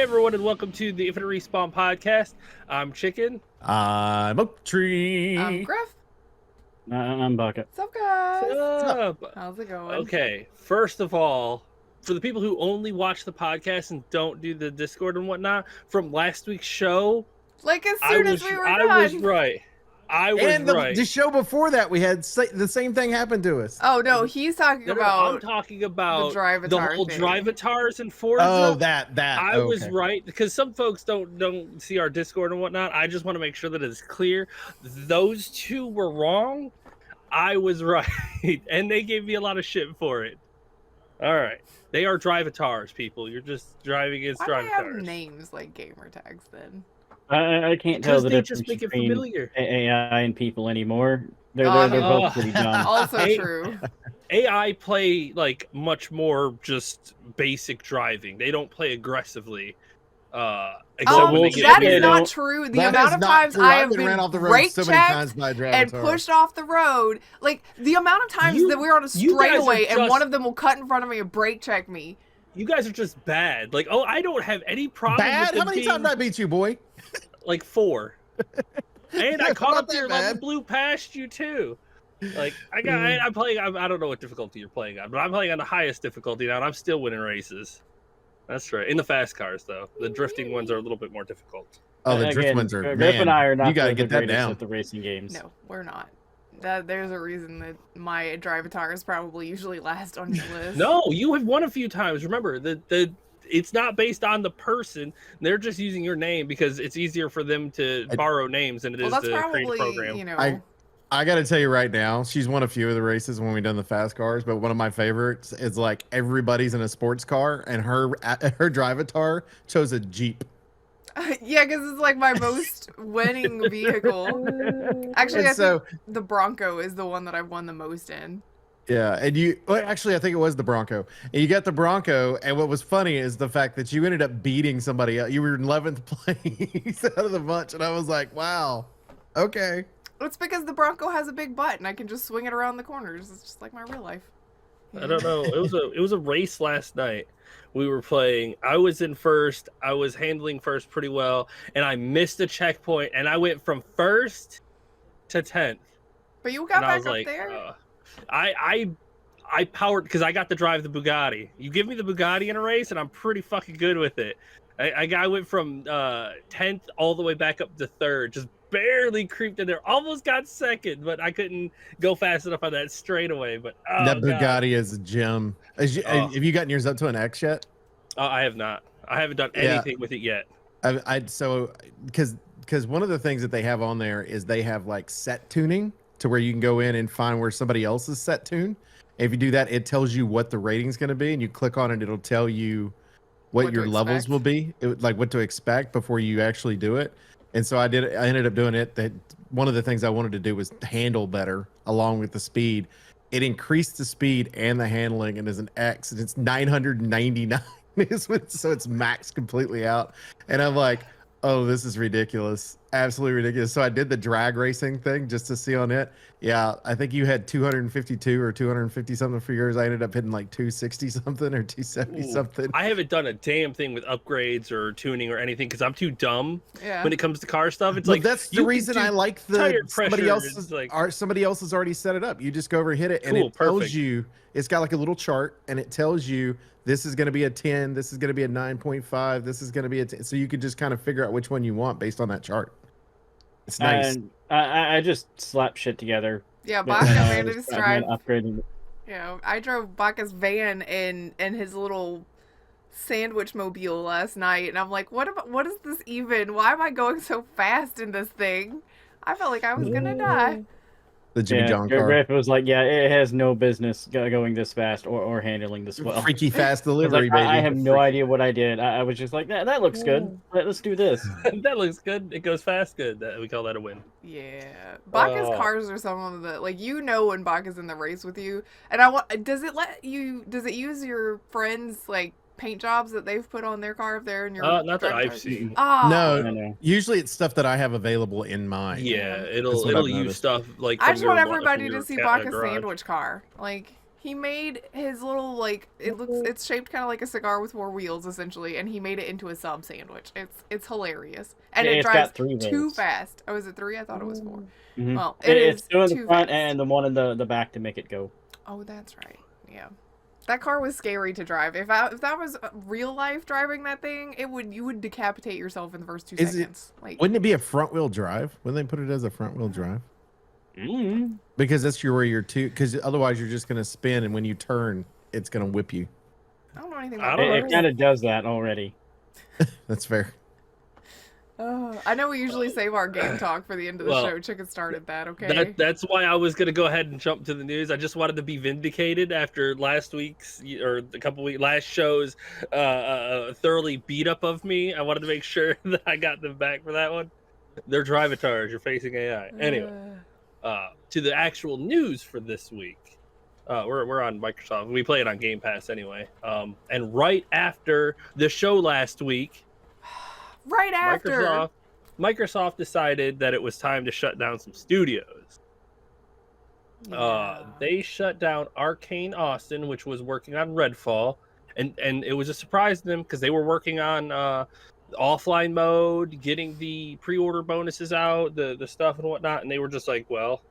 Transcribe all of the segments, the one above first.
everyone, and welcome to the Infinite Respawn podcast. I'm Chicken. I'm Oak Tree. I'm Griff. I'm Bucket. What's up, guys? What's up? How's it going? Okay, first of all, for the people who only watch the podcast and don't do the Discord and whatnot, from last week's show, like as soon as we were done. I was right. The show before that, we had the same thing happen to us. Oh no, he's talking about. I'm talking about the whole Drivatars and Forza. Oh, that. I was right, because some folks don't see our Discord and whatnot. I just want to make sure that it's clear. Those two were wrong. I was right, and they gave me a lot of shit for it. All right, they are Drivatars, people. You're just driving against Drivatars. Why do they have names like gamer tags then? I can't tell the difference just make it between familiar. AI and people anymore. They're both pretty dumb. Also true. AI play like much more just basic driving. They don't play aggressively. That is not true. The amount of times I have been brake checked and pushed off the road, like the amount of times that we're on a straightaway and one of them will cut in front of me and brake check me. You guys are just bad. Like, I don't have any problem. Bad? How many times did I beat you, boy? Like 4. And I caught up to your level, blew past you too. Like I'm playing. I don't know what difficulty you're playing on, but I'm playing on the highest difficulty now, and I'm still winning races. That's right. In the fast cars, though, the drifting ones are a little bit more difficult. Oh, the drift ones are. Griff and I are not. You gotta get that down at the racing games. No, we're not. There's a reason that my Drivatars probably usually last on your list. No, you have won a few times. Remember, it's not based on the person. They're just using your name because it's easier for them to borrow names than it is to create a program. You know, I got to tell you right now, she's won a few of the races when we've done the fast cars, but one of my favorites is like everybody's in a sports car and her Drivatar chose a Jeep. Yeah, because it's like my most winning vehicle. Actually, I think the Bronco is the one that I've won the most in. Yeah, and actually, I think it was the Bronco. And you got the Bronco, and what was funny is the fact that you ended up beating somebody else. You were in 11th place out of the bunch, and I was like, wow, okay. It's because the Bronco has a big butt, and I can just swing it around the corners. It's just like my real life. I don't know. It was a race last night. We were playing. I was in first. I was handling first pretty well, and I missed a checkpoint, and I went from first to 10th. But you got back up there. I powered because I got to drive the Bugatti. You give me the Bugatti in a race, and I'm pretty fucking good with it. I went from 10th all the way back up to 3rd, just barely creeped in there. Almost got 2nd, but I couldn't go fast enough on that straightaway. But that Bugatti is a gem. Have you gotten yours up to an X yet? I have not. I haven't done anything with it yet. Because one of the things that they have on there is they have like set tuning to where you can go in and find where somebody else is set tune. If you do that, it tells you what the rating's going to be, and you click on it, it'll tell you what your levels will be, like what to expect before you actually do it. And so I ended up doing it. That one of the things I wanted to do was handle better along with the speed. It increased the speed and the handling, and is an X, and it's 999. So it's maxed completely out. And I'm like, oh, this is ridiculous. Absolutely ridiculous. So I did the drag racing thing just to see on it. Yeah, I think you had 252 or 250 something for yours. I ended up hitting like 260 something or 270 something. I haven't done a damn thing with upgrades or tuning or anything because I'm too dumb when it comes to car stuff. It's like that's the reason I like somebody else has already set it up. You just go over and hit it, and it tells you. It's got like a little chart, and it tells you this is going to be a 10, this is going to be a 9.5, this is going to be a 10. So you could just kind of figure out which one you want based on that chart. It's nice. And I just slap shit together. Yeah, Baka made his drive. Upgrading. Yeah, I drove Baka's van in his little sandwich mobile last night, and I'm like, what is this even? Why am I going so fast in this thing? I felt like I was gonna die. The Jimmy John car. Griff was like, yeah, it has no business going this fast or handling this well. Freaky fast delivery, baby. I have no idea what I did. I was just like, that looks good. Let's do this. That looks good. It goes fast good. We call that a win. Yeah. Baka's cars are some of the, like, when Baka's in the race with you. And does it use your friends, like, paint jobs that they've put on their car if they're in your not that I've seen. No, usually it's stuff that I have available in mine. Yeah, it'll use stuff like I just want everybody to see Baka's sandwich car. Like, He made his little it's shaped kind of like a cigar with 4 wheels essentially, and he made it into a sub sandwich. It's hilarious, and it drives too fast. Oh, is it 3? I thought it was 4. Mm-hmm. Well, it's 2 in the front fast. and the 1 in the back to make it go. Oh, that's right. Yeah. That car was scary to drive. If that was real life driving that thing, you would decapitate yourself in the first 2 seconds. Wouldn't it be a front wheel drive? Wouldn't they put it as a front wheel drive? Mm-hmm. Because that's where you're because otherwise you're just gonna spin, and when you turn, it's gonna whip you. I don't know anything about it. Kind of does that already. That's fair. I know we usually save our game talk for the end of the show. Chicken started that, okay? That's why I was going to go ahead and jump to the news. I just wanted to be vindicated after last week's, or last show's thoroughly beat up of me. I wanted to make sure that I got them back for that one. They're drivatars. You're facing AI. Anyway, to the actual news for this week. We're on Microsoft. We play it on Game Pass anyway. And right after the show last week, Microsoft decided that it was time to shut down some studios. Yeah. They shut down Arcane Austin, which was working on Redfall, and it was a surprise to them because they were working on offline mode, getting the pre-order bonuses out, the stuff and whatnot, and they were just like, well,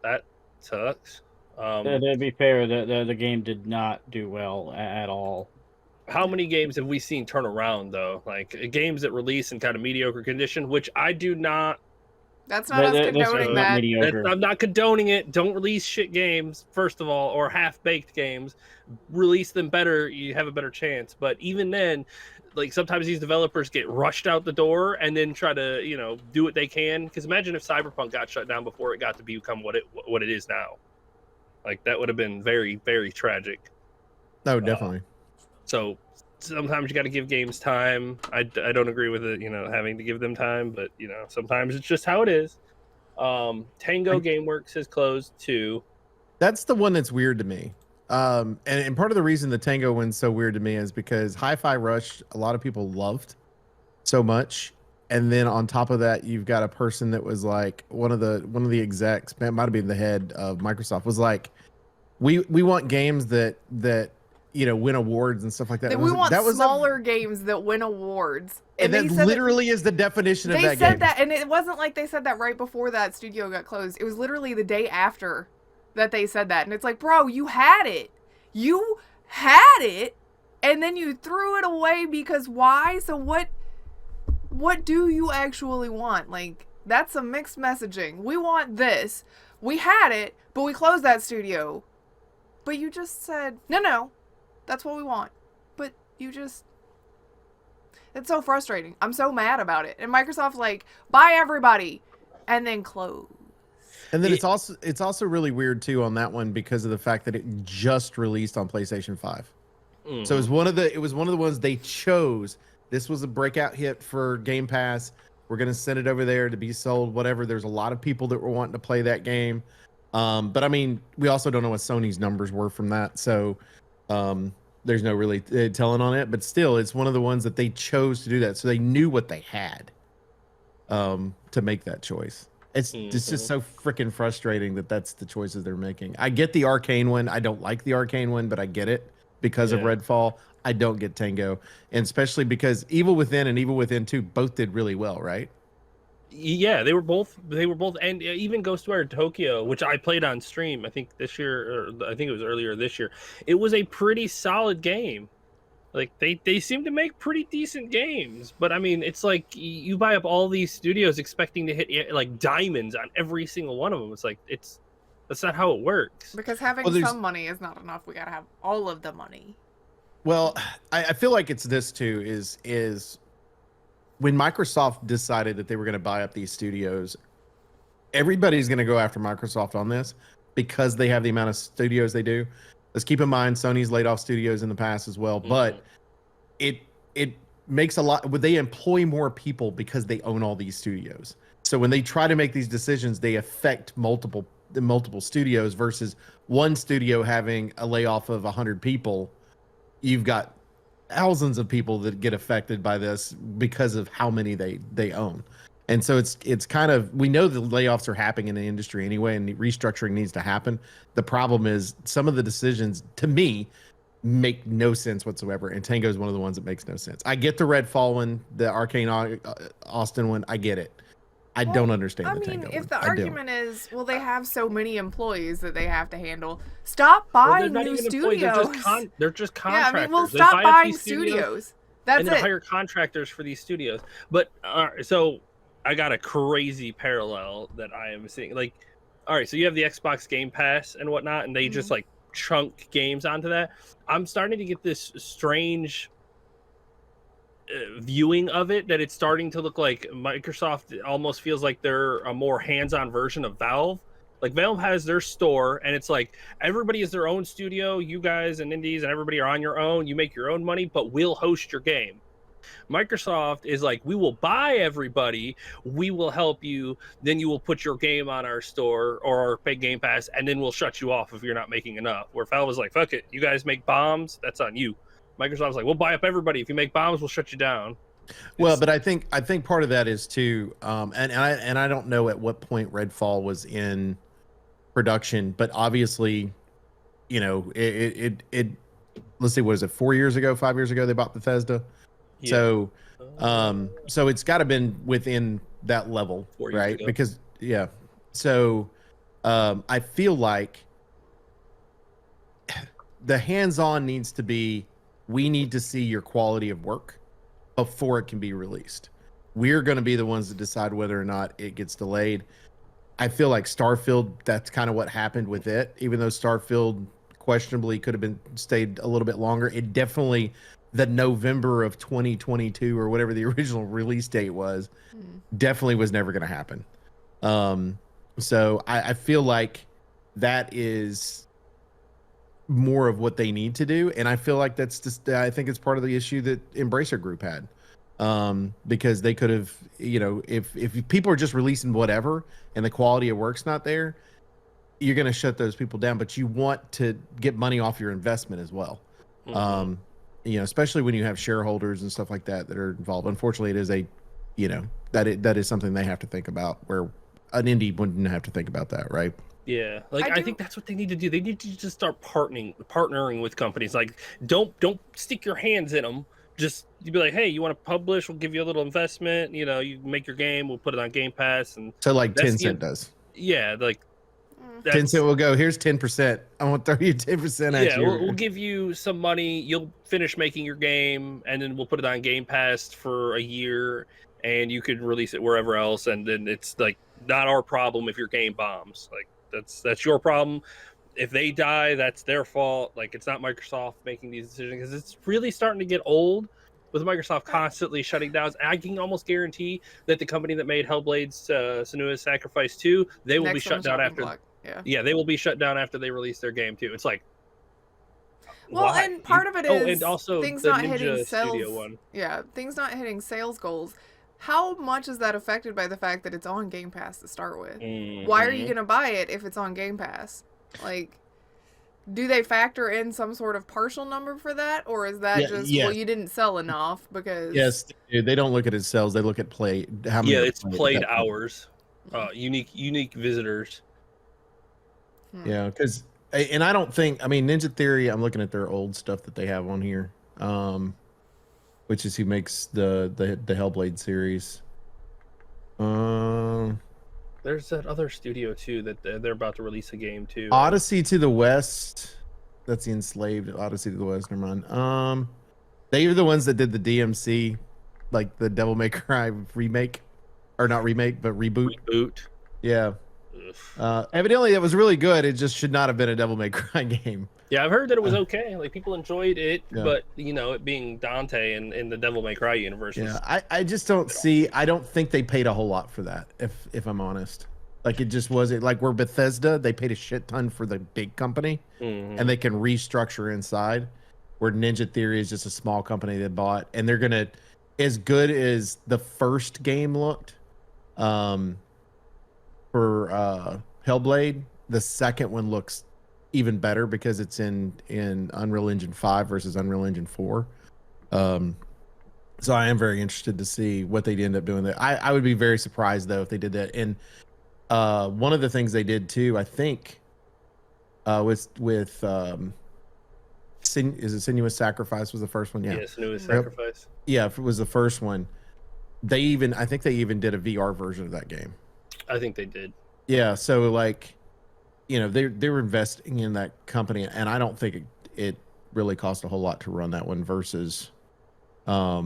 that sucks. To be fair, the game did not do well at all. How many games have we seen turn around, though? Like, games that release in kind of mediocre condition, which I do not... That's not us condoning that. I'm not condoning it. Don't release shit games, first of all, or half-baked games. Release them better. You have a better chance. But even then, like, sometimes these developers get rushed out the door and then try to, do what they can. Because imagine if Cyberpunk got shut down before it got to become what it is now. Like, that would have been very, very tragic. Oh, definitely. So sometimes you got to give games time. I don't agree with it, having to give them time, but sometimes it's just how it is. Tango Gameworks has closed too. That's the one that's weird to me. And part of the reason the Tango one's so weird to me is because Hi-Fi Rush, a lot of people loved so much, and then on top of that, you've got a person that was like one of the execs, it might have been the head of Microsoft, was like, we want games that win awards and stuff like that. We want smaller games that win awards. And that literally is the definition of that game. They said that, and it wasn't like they said that right before that studio got closed. It was literally the day after that they said that. And it's like, bro, you had it. You had it, and then you threw it away because why? So what do you actually want? Like, that's some mixed messaging. We want this. We had it, but we closed that studio. But you just said, no. That's what we want. But you just... It's so frustrating. I'm so mad about it. And Microsoft's like, bye everybody. And then close. And then it's also really weird too on that one because of the fact that it just released on PlayStation 5. Mm-hmm. So it was one of the ones they chose. This was a breakout hit for Game Pass. We're going to send it over there to be sold, whatever. There's a lot of people that were wanting to play that game. But I mean, we also don't know what Sony's numbers were from that. So... there's no really telling on it, but still, it's one of the ones that they chose to do that. So they knew what they had to make that choice. It's just so freaking frustrating that that's the choices they're making. I get the Arcane one. I don't like the Arcane one, but I get it because of Redfall. I don't get Tango, and especially because Evil Within and Evil Within 2 both did really well, right? Yeah, they were both, and even Ghostwire Tokyo, which I played on stream, I think this year, or I think it was earlier this year. It was a pretty solid game. Like they seem to make pretty decent games, but I mean, it's like you buy up all these studios expecting to hit like diamonds on every single one of them. It's like that's not how it works. Because having some money is not enough. We gotta have all of the money. Well, I feel like it's this too. Is when Microsoft decided that they were going to buy up these studios, everybody's going to go after Microsoft on this because they have the amount of studios they do. Let's keep in mind Sony's laid off studios in the past as well, but it makes a lot. They employ more people because they own all these studios. So when they try to make these decisions, they affect multiple studios versus one studio having a layoff of 100 people. You've got thousands of people that get affected by this because of how many they own. And so it's kind of, we know the layoffs are happening in the industry anyway, and the restructuring needs to happen. The problem is some of the decisions, to me, make no sense whatsoever. And Tango is one of the ones that makes no sense. I get the Redfall one, the Arcane Austin one. I get it. I don't understand the Tango one. If the argument is, well, they have so many employees that they have to handle, stop buying new studios. They're just contractors. Yeah, I mean, well, stop buying studios. That's it. Hire contractors for these studios. But so I got a crazy parallel that I am seeing. Like, all right, so you have the Xbox Game Pass and whatnot, and they just like chunk games onto that. I'm starting to get this strange viewing of it, that it's starting to look like Microsoft almost feels like they're a more hands-on version of Valve. Like, Valve has their store, and it's like everybody is their own studio. You guys and indies and everybody are on your own. You make your own money, but we'll host your game. Microsoft is like, we will buy everybody, we will help you, then you will put your game on our store or our paid Game Pass, and then we'll shut you off if you're not making enough. Where Valve is like, fuck it, you guys make bombs, that's on you. Microsoft's like, we'll buy up everybody. If you make bombs, we'll shut you down. Well, but I think part of that is too, and I don't know at what point Redfall was in production, but obviously, you know, it let's see, what is it, 4 years ago, 5 years ago they bought Bethesda. Yeah. So it's got to been within that level, right? Ago. Because so I feel like the hands-on needs to be, we need to see your quality of work before it can be released. We're going to be the ones that decide whether or not it gets delayed. I feel like Starfield, that's kind of what happened with it. Even though Starfield questionably could have been stayed a little bit longer, it definitely, the November of 2022 or whatever the original release date was, definitely was never going to happen. So I feel like that is more of what they need to do, and I feel like that's just, I think it's part of the issue that Embracer Group had, because they could have, you know, if people are just releasing whatever and the quality of work's not there, you're going to shut those people down. But you want to get money off your investment as well. You know, especially when you have shareholders and stuff like that are involved. Unfortunately, it is a, you know, that is something they have to think about, where an indie wouldn't have to think about that, right? Yeah, like I think that's what they need to do. They need to just start partnering with companies. Like, don't stick your hands in them. Just, you be like, hey, you want to publish? We'll give you a little investment. You know, you make your game, we'll put it on Game Pass, and so like Tencent does. Yeah, like Tencent will go, here's 10%. I want to throw you 10% at you. Yeah, we'll give you some money. You'll finish making your game, and then we'll put it on Game Pass for a year, and you could release it wherever else. And then it's like not our problem if your game bombs. Like, that's your problem. If they die, that's their fault. Like, it's not Microsoft making these decisions, because it's really starting to get old with Microsoft constantly shutting down. I can almost guarantee that the company that made Hellblade's Senua's Sacrifice 2, they will be shut down after. Yeah, they will be shut down after they release their game too. It's like, well, why? And part of it is and also things the not Ninja hitting Studio sales. One. Yeah, things not hitting sales goals. How much is that affected by the fact that it's on Game Pass to start with? Why are you going to buy it if it's on Game Pass? Like, do they factor in some sort of partial number for that? Or is that well, you didn't sell enough because... Yes, they don't look at its sales. They look at play. How many it's played hours. Unique visitors. Yeah, because... And I don't think... I mean, Ninja Theory, I'm looking at their old stuff that they have on here. Which is who makes the Hellblade series. There's that other studio too that they're about to release a game too. Odyssey to the West. That's the Enslaved. Odyssey to the West. Never mind. They are the ones that did the DMC, like the Devil May Cry remake, or not remake, but reboot. Yeah. Evidently, that was really good. It just should not have been a Devil May Cry game. Yeah, I've heard that it was okay. Like, people enjoyed it, but you know, it being Dante in the Devil May Cry universe. I just don't see. I don't think they paid a whole lot for that. If I'm honest, like, it just wasn't like where Bethesda, they paid a shit ton for the big company, and they can restructure inside. Where Ninja Theory is just a small company that bought, and they're gonna, as good as the first game looked, for Hellblade, the second one looks even better because it's in Unreal Engine 5 versus Unreal Engine 4. So I am very interested to see what they'd end up doing there. I would be very surprised though if they did that. And one of the things they did too, I think, with is it Sinuous Sacrifice was the first one? Yeah, Sinuous Sacrifice. Yeah, it was the first one. I think they even did a VR version of that game. I think they did. Yeah, so like, they were investing in that company, and I don't think it really cost a whole lot to run that one versus. Yeah,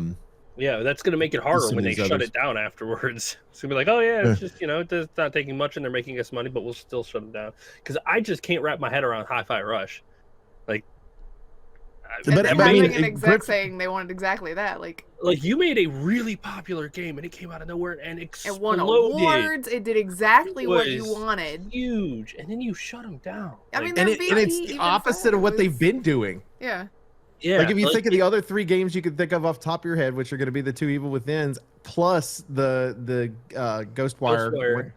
that's gonna make it harder when they shut it down afterwards. It's gonna be like, oh yeah, it's just it's not taking much, and they're making us money, but we'll still shut them down because I just can't wrap my head around Hi-Fi Rush, like. But having an exec saying they wanted exactly that, like you made a really popular game and it came out of nowhere and exploded. It won awards. It did exactly what you wanted. Huge, and then you shut them down. I mean, and it's the opposite of what they've been doing. Yeah. Yeah. Like if you think of the other 3 games you could think of off the top of your head, which are going to be the 2 Evil Withins plus the Ghostwire.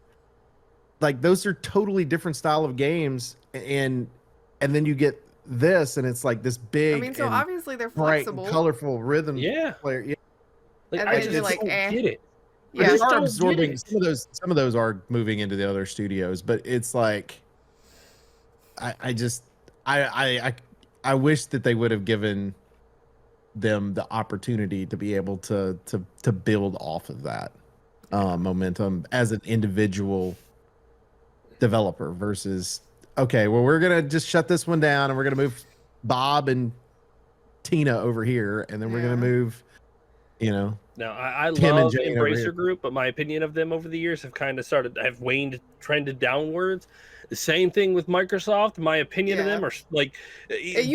Like those are totally different style of games, and then you get this, and it's like this big. I mean, so obviously they're bright, flexible, colorful rhythm. Player. Yeah. Like, I just don't get it. Yeah, they are absorbing some of those are moving into the other studios, but it's like, I wish that they would have given them the opportunity to be able to build off of that momentum as an individual developer versus. Okay, well, we're going to just shut this one down, and we're going to move Bob and Tina over here, and then we're going to move, Now, I love Embracer Group, but my opinion of them over the years have kind of trended downwards. The same thing with Microsoft. My opinion of them are like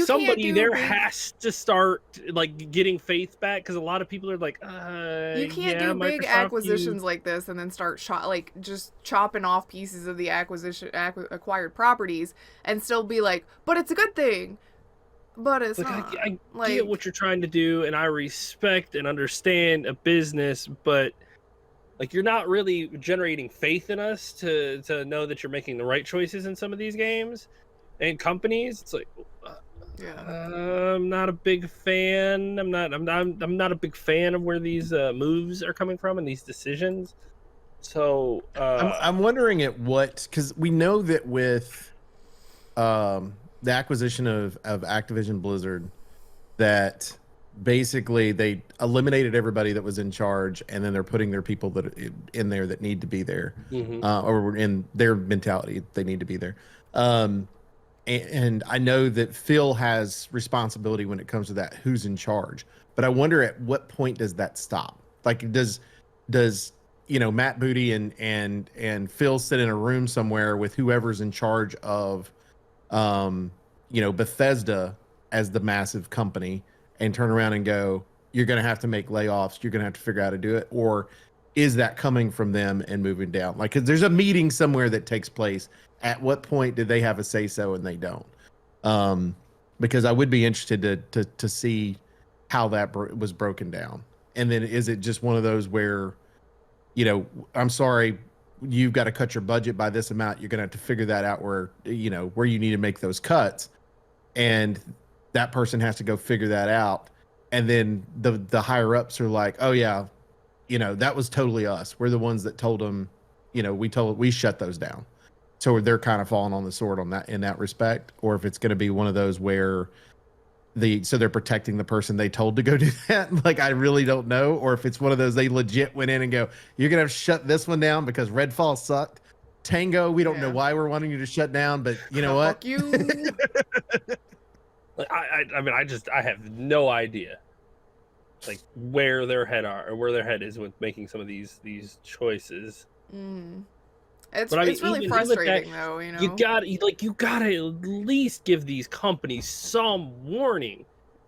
somebody there has to start like getting faith back because a lot of people are like, you can't do big acquisitions like this and then start just chopping off pieces of the acquired properties and still be like, but it's a good thing. But it's not. I get what you're trying to do, and I respect and understand a business, but. Like you're not really generating faith in us to know that you're making the right choices in some of these games and companies. It's like, I'm not a big fan. I'm not a big fan of where these moves are coming from and these decisions. So I'm wondering because we know that with the acquisition of Activision Blizzard, that basically they eliminated everybody that was in charge, and then they're putting their people that in there that need to be there, or in their mentality they need to be there. And I know that Phil has responsibility when it comes to that, who's in charge, but I wonder at what point does that stop? Like does Matt Booty and Phil sit in a room somewhere with whoever's in charge of Bethesda as the massive company and turn around and go, you're going to have to make layoffs. You're going to have to figure out how to do it. Or is that coming from them and moving down? Like, cause there's a meeting somewhere that takes place. At what point did they have a say so and they don't? Because I would be interested to see how that was broken down. And then is it just one of those where, I'm sorry, you've got to cut your budget by this amount. You're going to have to figure that out where you need to make those cuts. And that person has to go figure that out. And then the higher ups are like, oh yeah, that was totally us. We're the ones that told them, we shut those down. So they're kind of falling on the sword on that in that respect. Or if it's going to be one of those where so they're protecting the person they told to go do that. Like, I really don't know. Or if it's one of those, they legit went in and go, you're going to have to shut this one down because Redfall sucked. Tango, we don't know why we're wanting you to shut down, but you know what? Fuck you. I have no idea, like where their head is with making some of these choices. It's really frustrating though. You gotta at least give these companies some warning.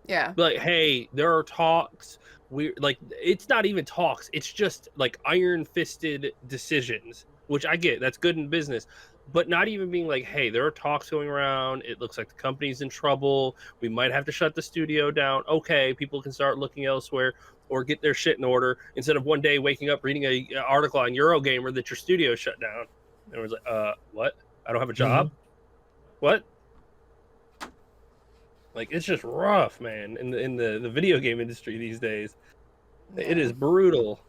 Yeah. Like, hey, there are talks. It's not even talks. It's just like iron-fisted decisions, which I get. That's good in business. But not even being like, hey, there are talks going around. It looks like the company's in trouble. We might have to shut the studio down. Okay, people can start looking elsewhere or get their shit in order instead of one day waking up reading an article on Eurogamer that your studio shut down. And it was like, what? I don't have a job? What? Like, it's just rough, man, in the video game industry these days. It is brutal.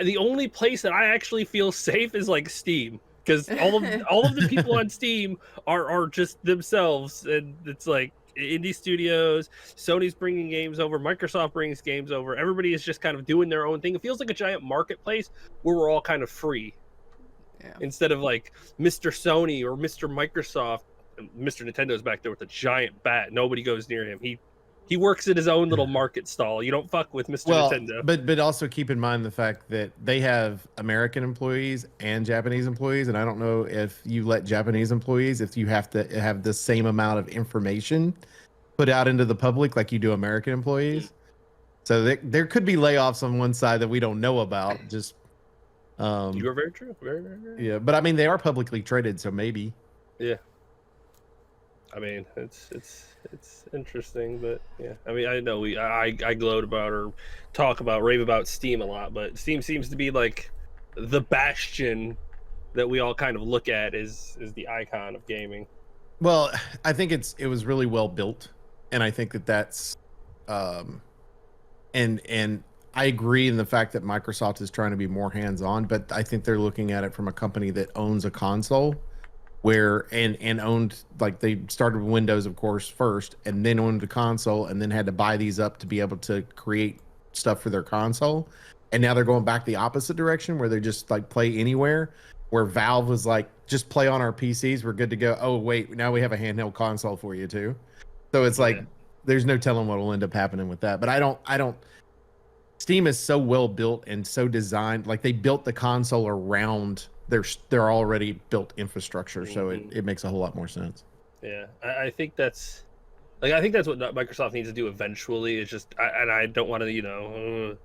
The only place that I actually feel safe is like Steam, because all of the people on Steam are just themselves, and it's like indie studios. Sony's bringing games over, Microsoft brings games over. Everybody is just kind of doing their own thing. It feels like a giant marketplace where we're all kind of free, instead of like Mr. Sony or Mr. Microsoft. Mr. Nintendo's back there with a giant bat. Nobody goes near him. He works at his own little market stall. You don't fuck with Mr. Nintendo. But also keep in mind the fact that they have American employees and Japanese employees, and I don't know if you let Japanese employees, if you have to have the same amount of information put out into the public like you do American employees. So there could be layoffs on one side that we don't know about. Just you are very true. Very, very, very. Yeah, but I mean they are publicly traded, so maybe. Yeah. I mean, it's interesting, but yeah. I mean, I know I gloat about or rave about Steam a lot, but Steam seems to be like the bastion that we all kind of look at as the icon of gaming. Well, I think it was really well built, and I think that's and I agree in the fact that Microsoft is trying to be more hands-on, but I think they're looking at it from a company that owns a console. And owned, like they started with Windows, of course, first, and then owned the console, and then had to buy these up to be able to create stuff for their console. And now they're going back the opposite direction, where they just like play anywhere. Where Valve was like, just play on our PCs, we're good to go. Oh wait, now we have a handheld console for you too. So it's like there's no telling what will end up happening with that. But I don't. Steam is so well built and so designed. Like they built the console around their already built infrastructure, so it makes a whole lot more sense. Yeah, I think that's what Microsoft needs to do eventually. It's just, and I don't want to,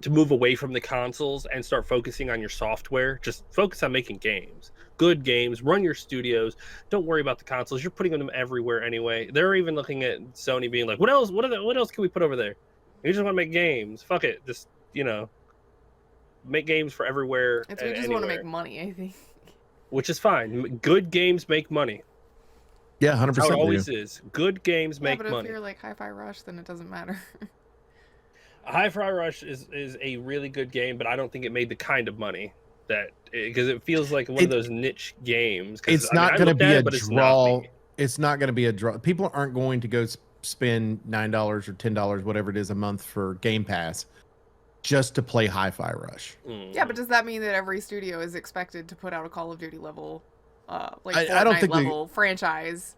to move away from the consoles and start focusing on your software. Just focus on making games, good games. Run your studios. Don't worry about the consoles. You're putting them everywhere anyway. They're even looking at Sony being like, what else? What else can we put over there? You just want to make games. Fuck it. Just make games for everywhere. We just want to make money, I think. Which is fine. Good games make money. Yeah, 100%. That's how it always is. Good games make money. But if you're like Hi-Fi Rush, then it doesn't matter. Hi-Fi Rush is a really good game, but I don't think it made the kind of money because it feels like one of those niche games. It's not going to be a draw. It's not going to be a draw. People aren't going to go spend $9 or $10, whatever it is, a month for Game Pass just to play Hi-Fi Rush. Yeah, but does that mean that every studio is expected to put out a Call of Duty level, like I don't think level franchise?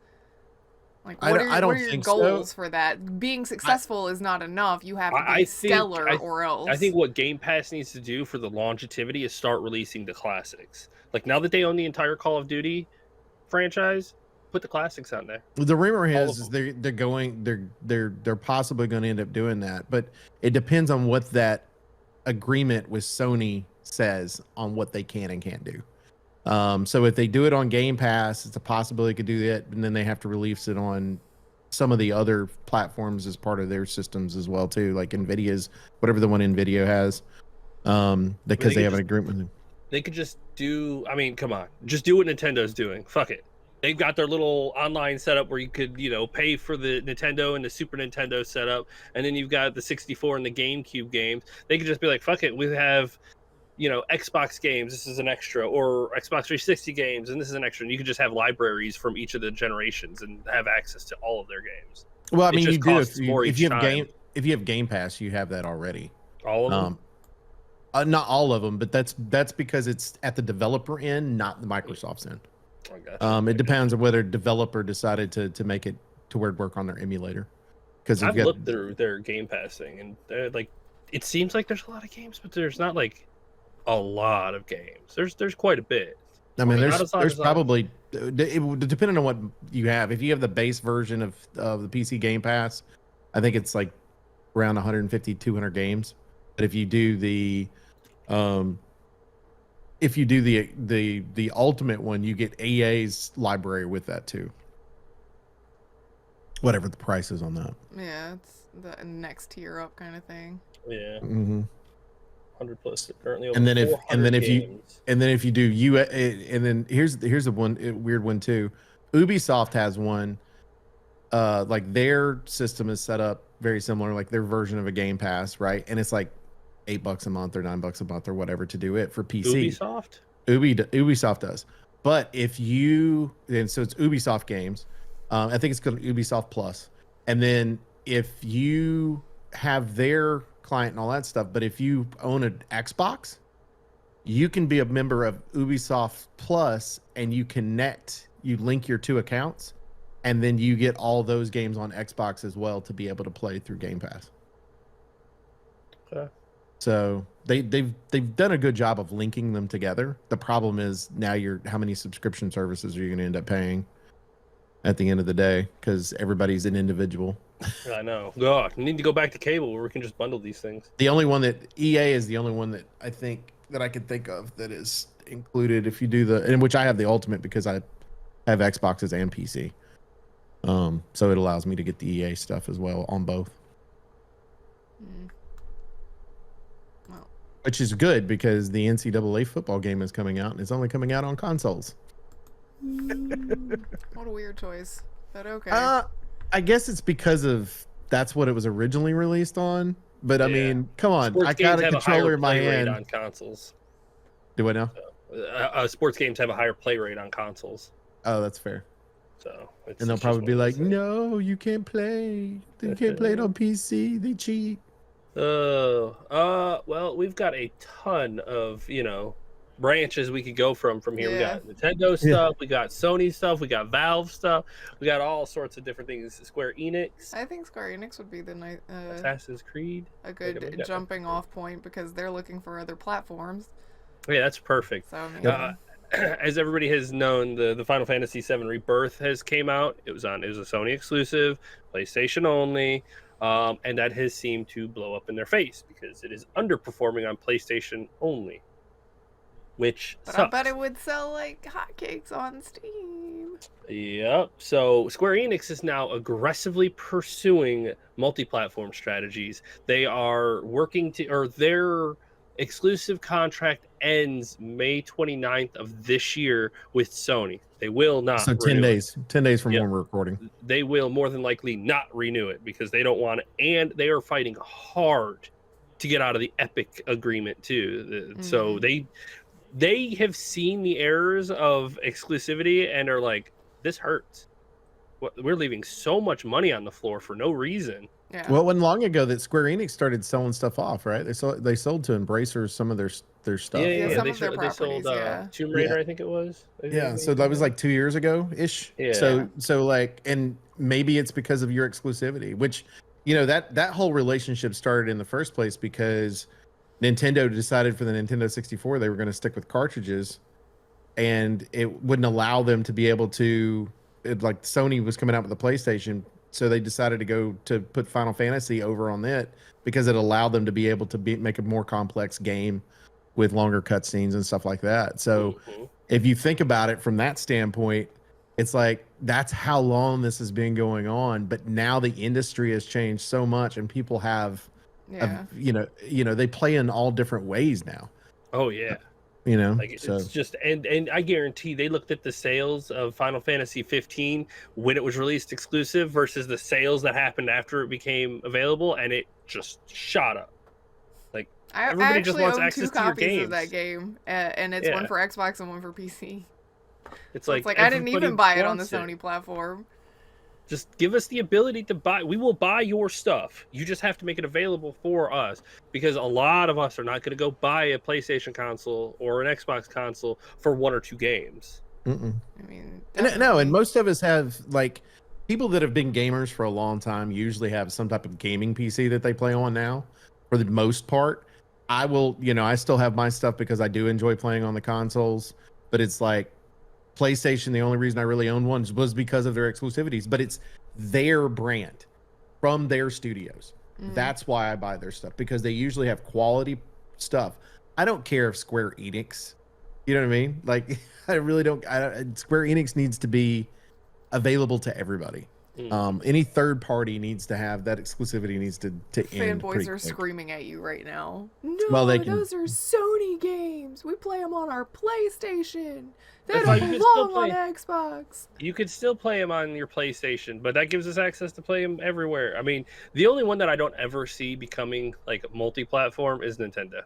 Like, what are your goals for that? Being successful is not enough. You have to be stellar or else. I think what Game Pass needs to do for the longevity is start releasing the classics. Like now that they own the entire Call of Duty franchise, put the classics out there. The rumor is they're possibly going to end up doing that, but it depends on what that agreement with Sony says on what they can and can't do. So if they do it on Game Pass, it's a possibility they could do that, and then they have to release it on some of the other platforms as part of their systems as well too, like Nvidia's, whatever the one Nvidia has, because they have an agreement with them. They could just do. I mean, come on, just do what Nintendo's doing. Fuck it. They've got their little online setup where you could, pay for the Nintendo and the Super Nintendo setup, and then you've got the 64 and the GameCube games. They could just be like, fuck it, we have, Xbox games, this is an extra, or Xbox 360 games, and this is an extra. And you could just have libraries from each of the generations and have access to all of their games. Well, I mean, you do if you have Game Pass, you have that already. All of them? Not all of them, but that's because it's at the developer end, not the Microsoft's end. It depends on whether developer decided to make it to where it work on their emulator. Because I've looked through their Game Pass thing, and it seems like there's a lot of games, but there's not like a lot of games. There's quite a bit. I mean, there's probably depending on what you have. If you have the base version of the PC Game Pass, I think it's like around 150, 200 games. But if you do the the ultimate one, you get EA's library with that too. Whatever the price is on that. Yeah, it's the next tier up kind of thing. Yeah. Mm-hmm. 100 plus currently over. And then if games. you do and then here's the one weird one too. Ubisoft has one. Like their system is set up very similar, like their version of a Game Pass, right? And it's like $8 a month or $9 a month or whatever to do it for PC. Ubisoft? Ubisoft does. But if you, and so it's Ubisoft games, I think it's called Ubisoft Plus. And then if you have their client and all that stuff, but if you own an Xbox, you can be a member of Ubisoft Plus and you link your 2 accounts, and then you get all those games on Xbox as well to be able to play through Game Pass. Okay. So they've done a good job of linking them together. The problem is now how many subscription services are you going to end up paying at the end of the day? Because everybody's an individual. I know. God, we need to go back to cable where we can just bundle these things. The only one that EA is the only one that I think that I could think of that is included if you do in which I have the Ultimate because I have Xboxes and PC. So it allows me to get the EA stuff as well on both. Well. Which is good because the NCAA football game is coming out and it's only coming out on consoles. What a weird choice, but okay. I guess it's because that's what it was originally released on. But I mean, come on, sports I got a controller in my hand. On consoles. Do I know? Sports games have a higher play rate on consoles. Oh, that's fair. So, and they'll probably be like, "No, you can't play. You can't play it on PC. They cheat." Well, we've got a ton of branches we could go from here. Yeah. We got Nintendo stuff, we got Sony stuff, we got Valve stuff, we got all sorts of different things. Square Enix. I think Square Enix would be Assassin's Creed. A good jumping off point because they're looking for other platforms. Yeah, that's perfect. So, as everybody has known, the Final Fantasy VII Rebirth has came out. It was a Sony exclusive, PlayStation only. And that has seemed to blow up in their face because it is underperforming on PlayStation only. But sucks. I bet it would sell like hotcakes on Steam. Yep. So Square Enix is now aggressively pursuing multi-platform strategies. They are working their exclusive contract ends May 29th of this year with Sony. They will not. So 10 days. 10 days from when we're recording. They will more than likely not renew it because they don't want it, and they are fighting hard to get out of the Epic agreement too. So they have seen the errors of exclusivity and are like, this hurts. We're leaving so much money on the floor for no reason. Yeah. Well, it wasn't long ago that Square Enix started selling stuff off, right? They sold to Embracer some of their stuff. Yeah. Some They of their properties, sold Tomb Raider, I think it was. Yeah, so that was like 2 years ago ish. Yeah. So like, and maybe it's because of your exclusivity, which that whole relationship started in the first place because Nintendo decided for the Nintendo 64 they were going to stick with cartridges, and it wouldn't allow them to be able to. Like Sony was coming out with the PlayStation, so they decided to put Final Fantasy over on it because it allowed them to be able to make a more complex game with longer cutscenes and stuff like that. So if you think about it from that standpoint, it's like that's how long this has been going on. But now the industry has changed so much, and people have, they play in all different ways now. Oh yeah. It's just and I guarantee they looked at the sales of Final Fantasy 15 when it was released exclusive versus the sales that happened after it became available, and it just shot up. Like everybody just wants access to your games. Of that game, and it's one for Xbox and one for PC. It's like I didn't even buy it on the Sony platform. Just give us the ability to buy. We will buy your stuff. You just have to make it available for us because a lot of us are not going to go buy a PlayStation console or an Xbox console for 1 or 2 games. Mm-mm. I mean, no, and most of us have like people that have been gamers for a long time usually have some type of gaming PC that they play on now for the most part. I will, I still have my stuff because I do enjoy playing on the consoles, but it's like PlayStation, the only reason I really owned one was because of their exclusivities, but it's their brand from their studios. That's why I buy their stuff, because they usually have quality stuff. I don't care if Square Enix, you know what I mean? Like, I really don't. Square Enix needs to be available to everybody. Any third party needs to have that exclusivity needs to end. Fanboys are screaming at you right now. No, well, those are Sony games. We play them on our PlayStation. They don't belong on Xbox. You could still play them on your PlayStation, but that gives us access to play them everywhere. I mean, the only one that I don't ever see becoming like multi-platform is Nintendo.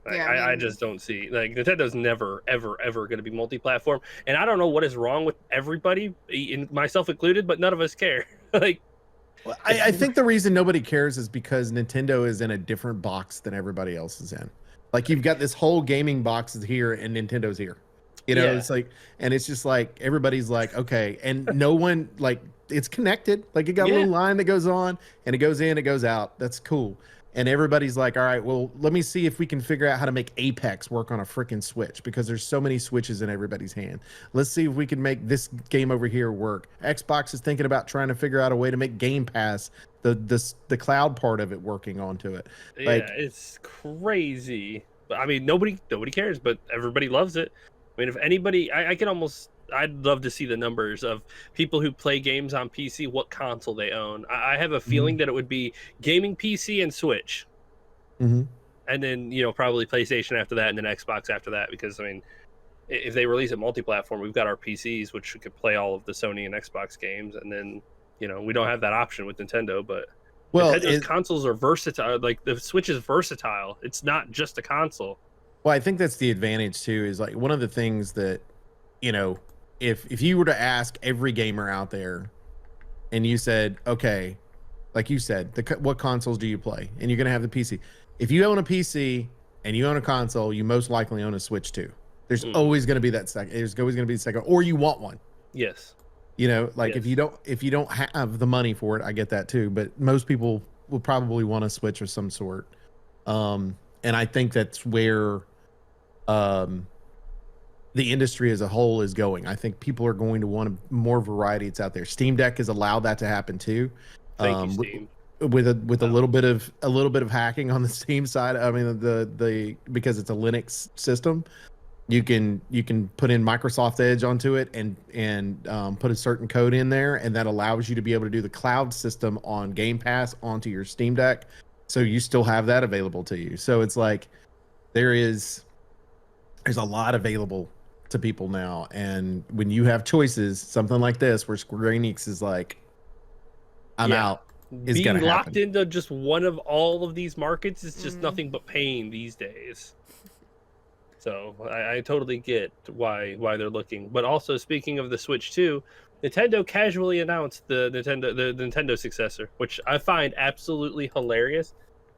Like, yeah, I just don't see, like, Nintendo's never, ever, ever going to be multi-platform, and I don't know what is wrong with everybody, myself included, but none of us care. Like, well, I think the reason nobody cares is because Nintendo is in a different box than everybody else is in. Like, you've got this whole gaming box is here, and Nintendo's here. You know, it's like, and it's just like everybody's like, okay, and no one, like, it's connected. Like, you got a little line that goes on, and it goes in, it goes out. That's cool. And everybody's like, all right, well, let me see if we can figure out how to make Apex work on a freaking Switch, because there's so many Switches in everybody's hand. Let's see if we can make this game over here work. Xbox is thinking about trying to figure out a way to make Game Pass, the cloud part of it, working onto it. Like, yeah, it's crazy. I mean, nobody cares, but everybody loves it. I mean, if anybody, I'd love to see the numbers of people who play games on PC, what console they own. I have a feeling that it would be gaming PC and Switch. And then, you know, probably PlayStation after that, and then Xbox after that. Because, I mean, if they release it multi-platform, we've got our PCs, which could play all of the Sony and Xbox games. And then, you know, we don't have that option with Nintendo. But Nintendo's consoles are versatile. Like, the Switch is versatile. It's not just a console. Well, I think that's the advantage, too, is, like, one of the things that, you know, if you were to ask every gamer out there and you said, okay, like you said, what consoles do you play? And you're going to have the PC. If you own a PC and you own a console, you most likely own a Switch too. There's always going to be that second. There's always going to be the second, or you want one. Yes. You know, like if you don't have the money for it, I get that too. But most people will probably want a Switch of some sort. And I think that's where, the industry as a whole is going. I think people are going to want more variety. It's out there. Steam Deck has allowed that to happen too. Thank you, Steam. With a little bit of hacking on the Steam side. I mean, the because it's a Linux system, you can put in Microsoft Edge onto it and put a certain code in there, and that allows you to be able to do the cloud system on Game Pass onto your Steam Deck. So you still have that available to you. So it's like there's a lot available to people now, and when you have choices, something like this where Square Enix is like, I'm out, is being gonna locked happen. into just one of all of these markets is just nothing but pain these days. So I totally get why they're looking. But also, speaking of the Switch 2, Nintendo casually announced the Nintendo successor, which I find absolutely hilarious.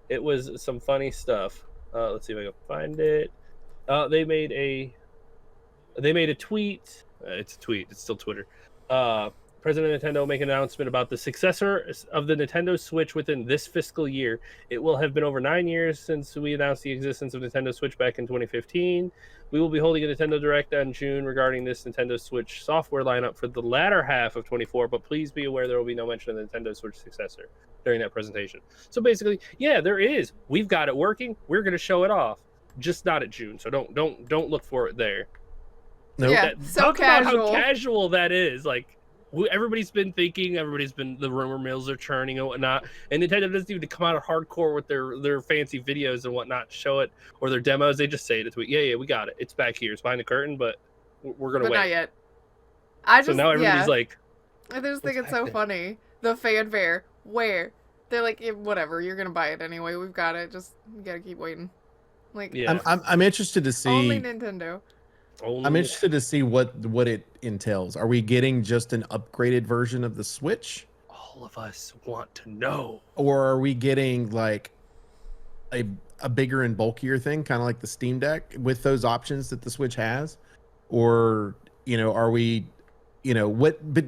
It was some funny stuff. Let's see if I can find it. They made a tweet. It's a tweet. It's still Twitter. President of Nintendo will make an announcement about the successor of the Nintendo Switch within this fiscal year. It will have been over 9 years since we announced the existence of Nintendo Switch back in 2015. We will be holding a Nintendo Direct in June regarding this Nintendo Switch software lineup for the latter half of 24, but please be aware there will be no mention of the Nintendo Switch successor during that presentation. So basically, yeah, there is. We've got it working. We're going to show it off, just not at June. So don't look for it there. Nope. Yeah, so casual. About how casual that is. Like, everybody's been thinking, the rumor mills are churning and whatnot, and Nintendo doesn't even come out of hardcore with their fancy videos and whatnot to show it, or their demos. They just say it. Yeah, we got it. It's back here. It's behind the curtain, but we're gonna wait. Not yet. So now everybody's like, I just think it's so funny. The fanfare. Where? They're like, yeah, whatever. You're gonna buy it anyway. We've got it. Just you gotta keep waiting. Like, yeah. I'm interested to see. Only Nintendo. I'm interested to see what it entails. Are we getting just an upgraded version of the Switch? All of us want to know. Or are we getting like a bigger and bulkier thing, kind of like the Steam Deck, with those options that the Switch has? Or, you know, are we, you know, what? But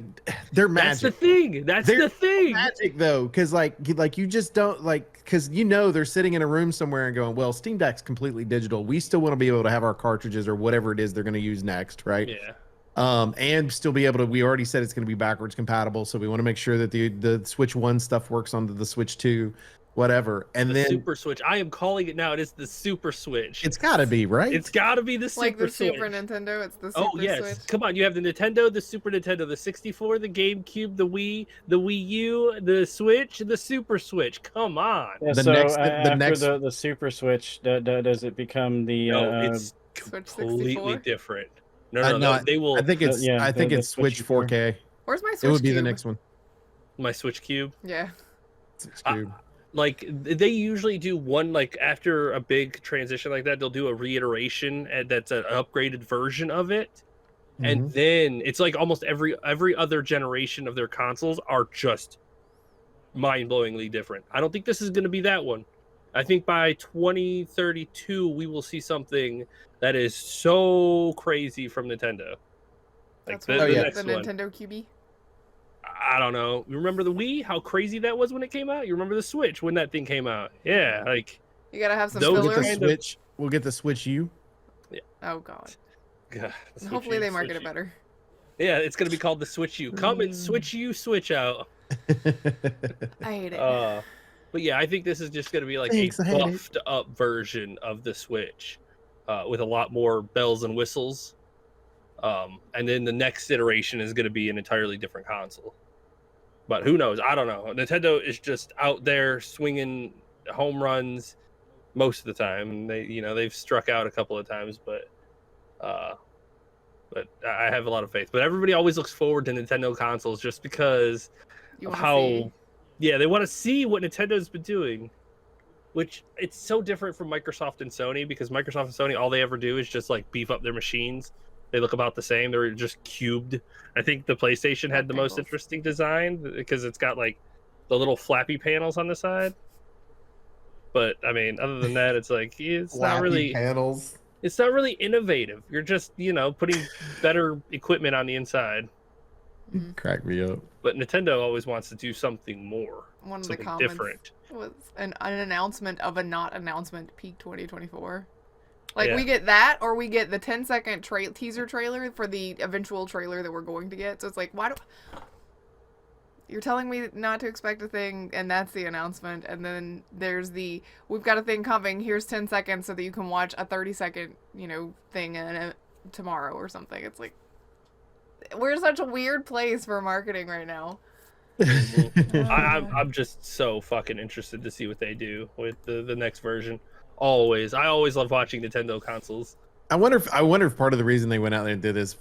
they're magic. That's the thing. They're the thing. Magic though, because like you just don't like, because you know they're sitting in a room somewhere and going, well, Steam Deck's completely digital. We still want to be able to have our cartridges or whatever it is they're going to use next, right? Yeah. And still be able to. We already said it's going to be backwards compatible, so we want to make sure that the Switch 1 stuff works on the Switch 2. whatever, and the then Super Switch. I am calling it now. It is the Super Switch. it's got to be, right? It's got to be the Super Like the Switch. Super Nintendo, it's the Super Oh yes, Switch. come on! You have the Nintendo, the Super Nintendo, the 64, the GameCube, the Wii, the Wii U, the Switch, the Super Switch. Come on! Yeah, The so next- the after next- the Super Switch, does it become the? No, it's Switch completely 64? different. No, they will. I think it's yeah, I think the it's Switch 4K. Where's my Switch It would be Cube? the next one. My Switch Cube. Yeah. Switch Cube. Like they usually do one, like after a big transition like that, they'll do a reiteration and that's an upgraded version of it. And then it's like almost every other generation of their consoles are just mind-blowingly different. I don't think this is going to be that one. I think by 2032 we will see something that is so crazy from Nintendo. Like That's the the next one. Nintendo QB. I don't know. You remember the Wii? How crazy that was when it came out? You remember the Switch when that thing came out? Yeah, like You gotta have some Those We'll filler. get the Switch. We'll get the Switch U. Oh god. God, the Switch Hopefully U, they market Switch it U. better. Yeah, it's gonna be called the Switch U. Come and Switch U, Switch out. I hate it. But yeah, I think this is just gonna be like Thanks, I a hate it. buffed up version of the Switch, with a lot more bells and whistles. And then the next iteration is gonna be an entirely different console. But who knows? I don't know. Nintendo is just out there swinging home runs most of the time. They've struck out a couple of times, but I have a lot of faith. But everybody always looks forward to Nintendo consoles just because You of wanna how, see? yeah, they want to see what Nintendo's been doing. Which it's so different from Microsoft and Sony, because Microsoft and Sony, all they ever do is just like beef up their machines. They look about the same. They're just cubed. I think the PlayStation had the most Rectangles. interesting design because it's got like the little flappy panels on the side. But I mean, other than that, it's like it's not really panels. it's not really innovative. You're just putting better equipment on the inside. Crack me up. But Nintendo always wants to do something more, One of the something comments different. was an announcement of a not announcement peak 2024. Like Yeah. we get that, or we get the 10-second teaser trailer for the eventual trailer that we're going to get. So it's like, why do you're telling me not to expect a thing, and that's the announcement, and then there's we've got a thing coming. Here's 10 seconds so that you can watch a 30-second thing tomorrow or something. It's like we're in such a weird place for marketing right now. I'm just so fucking interested to see what they do with the next version. I always love watching Nintendo consoles. I wonder if part of the reason they went out there and did this,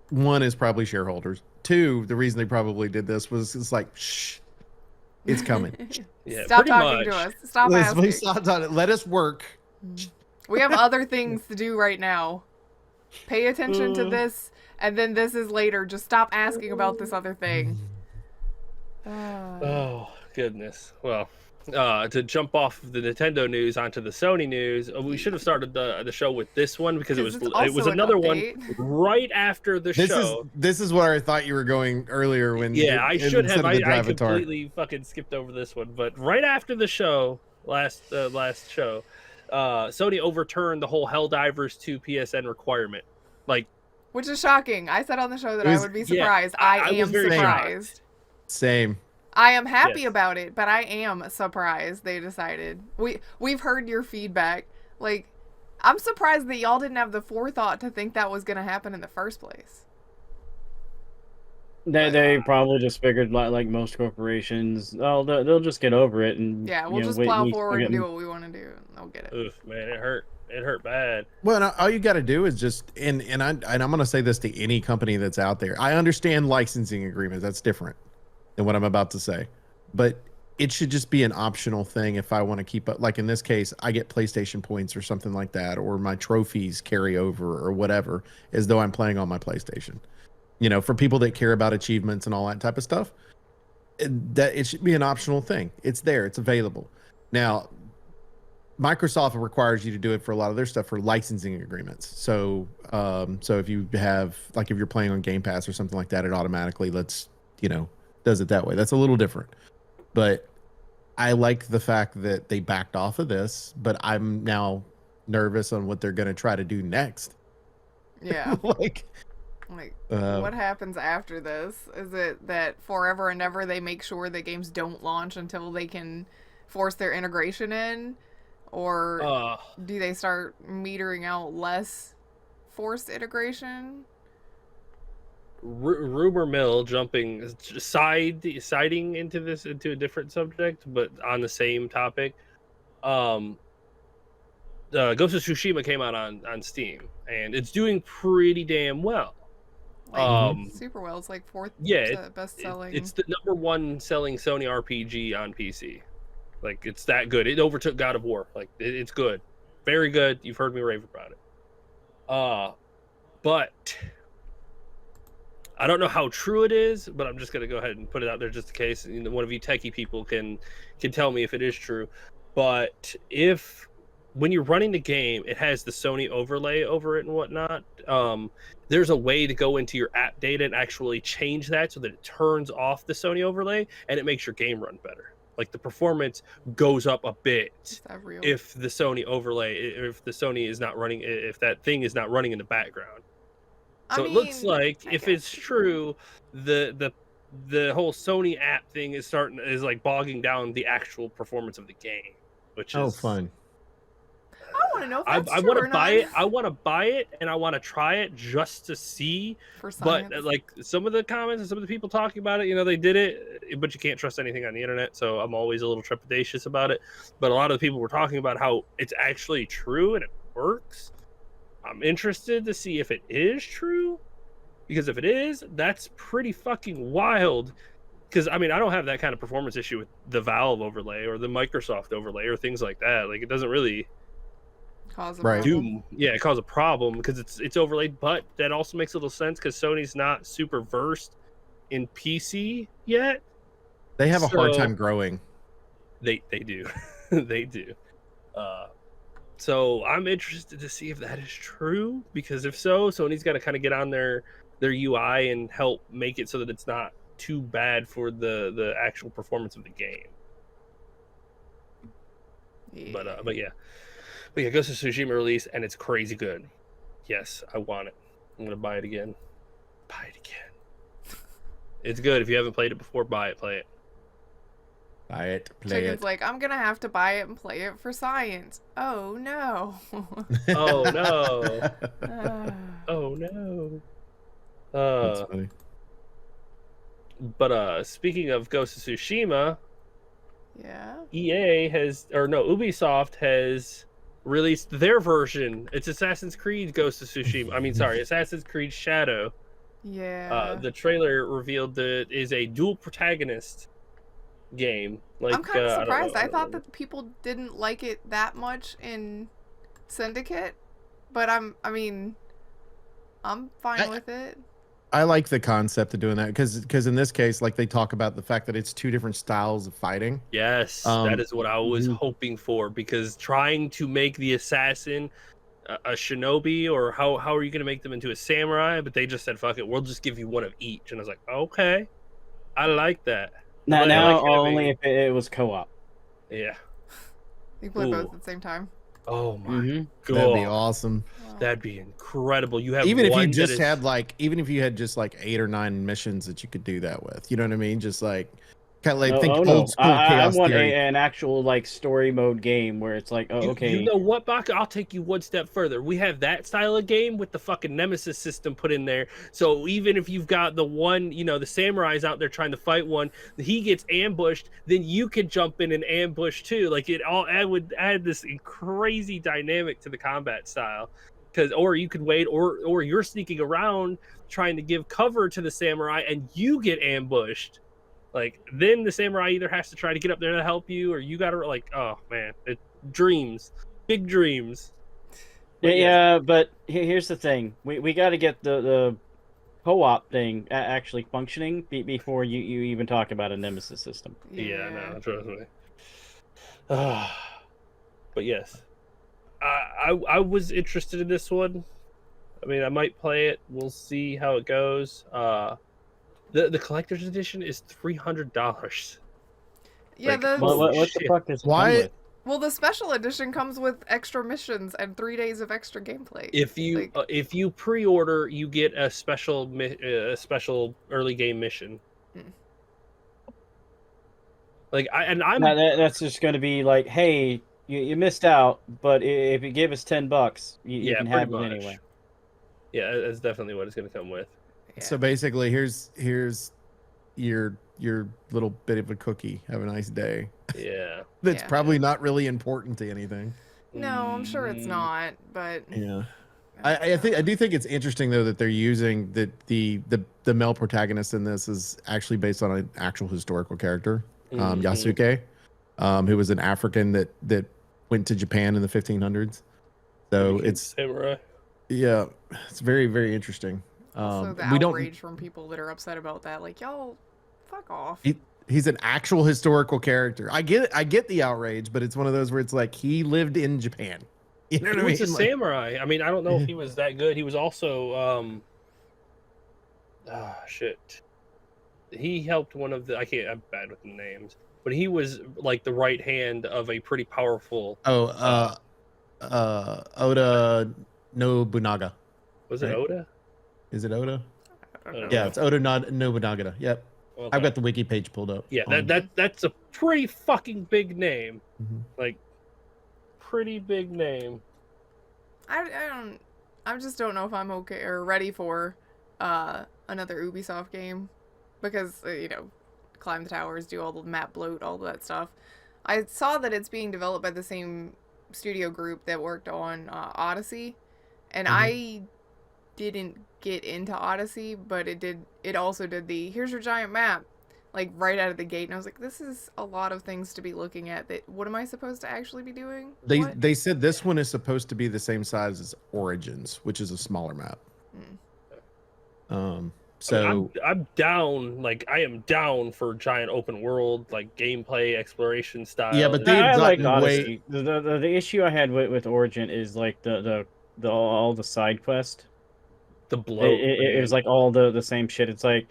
one is probably shareholders. Two, the reason they probably did this was it's like, shh, it's coming. Yeah, Stop pretty talking much. to us. Stop asking. Let us work. We have other things to do right now. Pay attention to this, and then this is later. Just stop asking about this other thing. Oh goodness. Well, to jump off the Nintendo news onto the Sony news, we should have started the show with this one because it was an another one update. right after the show. This is where I thought you were going earlier when I should have. I Drivatar. completely fucking skipped over this one, but right after the show, last show, Sony overturned the whole Helldivers 2 PSN requirement. Which is shocking. I said on the show that I would be surprised. I am was very surprised. Same. I am happy Yes. about it, but I am surprised they decided. We've heard your feedback. Like, I'm surprised that y'all didn't have the forethought to think that was going to happen in the first place. They probably just figured like most corporations, they'll just get over it and Yeah, we'll just wait plow and forward and forget. do what we want to do, and they'll get it. Oof, man, it hurt. It hurt bad. Well, all you got to do is just and I'm going to say this to any company that's out there. I understand licensing agreements. That's different than what I'm about to say, but it should just be an optional thing if I want to keep up. Like in this case, I get PlayStation points or something like that, or my trophies carry over or whatever, as though I'm playing on my PlayStation. For people that care about achievements and all that type of stuff, it should be an optional thing. It's there. It's available. Now, Microsoft requires you to do it for a lot of their stuff for licensing agreements. So if you have, like, if you're playing on Game Pass or something like that, it automatically does it that way. That's a little different. But I like the fact that they backed off of this, but I'm now nervous on what they're going to try to do next. Yeah. Like what happens after this? Is it that forever and ever they make sure that games don't launch until they can force their integration in, or do they start metering out less forced integration? Rumor mill siding into a different subject, but on the same topic. Ghost of Tsushima came out on Steam, and it's doing pretty damn well. Like, super well. It's like fourth best selling. It's the #1 selling Sony RPG on PC. Like, it's that good. It overtook God of War. Like, it's good, very good. You've heard me rave about it. But I don't know how true it is, but I'm just gonna go ahead and put it out there just in case one of you techie people can tell me if it is true. But if when you're running the game, it has the Sony overlay over it and whatnot. There's a way to go into your app data and actually change that so that it turns off the Sony overlay and it makes your game run better. Like, the performance goes up a bit if the Sony overlay, if the Sony is not running, if that thing is not running in the background. So it looks like, if it's true, the whole Sony app thing is like bogging down the actual performance of the game, which is fun. I want to know if that's I true want or to buy not. it. I want to buy it, and I want to try it just to see. For science. But like, some of the comments and some of the people talking about it, they did it, but you can't trust anything on the internet. So I'm always a little trepidatious about it. But a lot of the people were talking about how it's actually true and it works. I'm interested to see if it is true, because if it is, that's pretty fucking wild. Because I don't have that kind of performance issue with the Valve overlay or the Microsoft overlay or things like that. Like, it doesn't really cause a problem. It cause a problem because it's overlaid. But that also makes a little sense because Sony's not super versed in PC yet. They have a hard time growing. They do. They do. So I'm interested to see if that is true, because if so, Sony's got to kind of get on their UI and help make it so that it's not too bad for the actual performance of the game. Yeah. But yeah, Ghost of Tsushima release, and it's crazy good. Yes, I want it. I'm gonna buy it again. It's good. If you haven't played it before, buy it, play it. Buy it, play Chicken's it. like, I'm gonna have to buy it and play it for science. Oh no. Oh no. Oh no. That's funny. But speaking of Ghost of Tsushima, yeah, Ubisoft has released their version. It's Assassin's Creed Ghost of Tsushima. Assassin's Creed Shadow. Yeah. The trailer revealed that it is a dual protagonist game. Like, I'm kind of surprised. I thought that people didn't like it that much in Syndicate, but I'm fine with it. I like the concept of doing that because in this case, like, they talk about the fact that it's two different styles of fighting. Yes, that is what I was hoping for, because trying to make the assassin a shinobi, or how are you going to make them into a samurai? But they just said, fuck it, we'll just give you one of each. And I was like, okay, I like that. Now only if it was co-op. Yeah. You play both at the same time. Oh my god, that'd be awesome. That'd be incredible. You have even if you just had even if you had just like 8 or 9 missions that you could do that with. You know what I mean? Just like kind of like think old school Chaos I want Theory. an actual like story mode game where it's like, okay. You know what, Baka? I'll take you one step further. We have that style of game with the fucking Nemesis system put in there. So even if you've got the one, the samurai's out there trying to fight one, he gets ambushed, then you could jump in and ambush too. Like, I would add this crazy dynamic to the combat style. Or you could wait, or you're sneaking around trying to give cover to the samurai and you get ambushed. Like, then the samurai either has to try to get up there to help you, or you gotta, like, oh man, dreams, big dreams. Yeah, but here's the thing: we got to get the co-op thing actually functioning before you even talk about a Nemesis system. Yeah, no, trust me. But yes, I was interested in this one. I might play it. We'll see how it goes. The collector's edition is $300. Yeah, like, what the fuck is why? Well, the special edition comes with extra missions and 3 days of extra gameplay. If you pre-order, you get a special early game mission. Like I'm that's just going to be like, hey, you missed out, but if you give us $10, you can have it anyway. Yeah, that's definitely what it's going to come with. Yeah. So basically, here's your little bit of a cookie. Have a nice day. Yeah. That's probably not really important to anything. No, I'm sure it's not, but yeah. I do think it's interesting though that they're using the male protagonist in this is actually based on an actual historical character, Yasuke, who was an African that went to Japan in the 1500s. So it's samurai. Yeah, it's very, very interesting. Also the outrage from people that are upset about that, like, y'all, fuck off. He's an actual historical character. I get the outrage, but it's one of those where it's like he lived in Japan. You know what I mean? He was a samurai. I mean, I don't know if he was that good. He was also shit. He helped one of the I'm bad with the names, but he was like the right hand of a pretty powerful Oda Nobunaga. Was it Oda? Is it Oda? Yeah, it's Oda Nobunaga. Yep. Okay. I've got the wiki page pulled up. Yeah, that's a pretty fucking big name. Like pretty big name. I just don't know if I'm okay or ready for another Ubisoft game because climb the towers, do all the map bloat, all that stuff. I saw that it's being developed by the same studio group that worked on Odyssey, and I didn't get into Odyssey, but it also did the here's your giant map like right out of the gate, and I was like, this is a lot of things to be looking at. That what am I supposed to actually be doing? They said this one is supposed to be the same size as Origins, which is a smaller map. So I mean, I'm down. Like I am down for giant open world like gameplay exploration style. Yeah, but I like Odyssey. The issue I had with Origin is like the all the side quest. The bloat. It was like all the same shit. It's like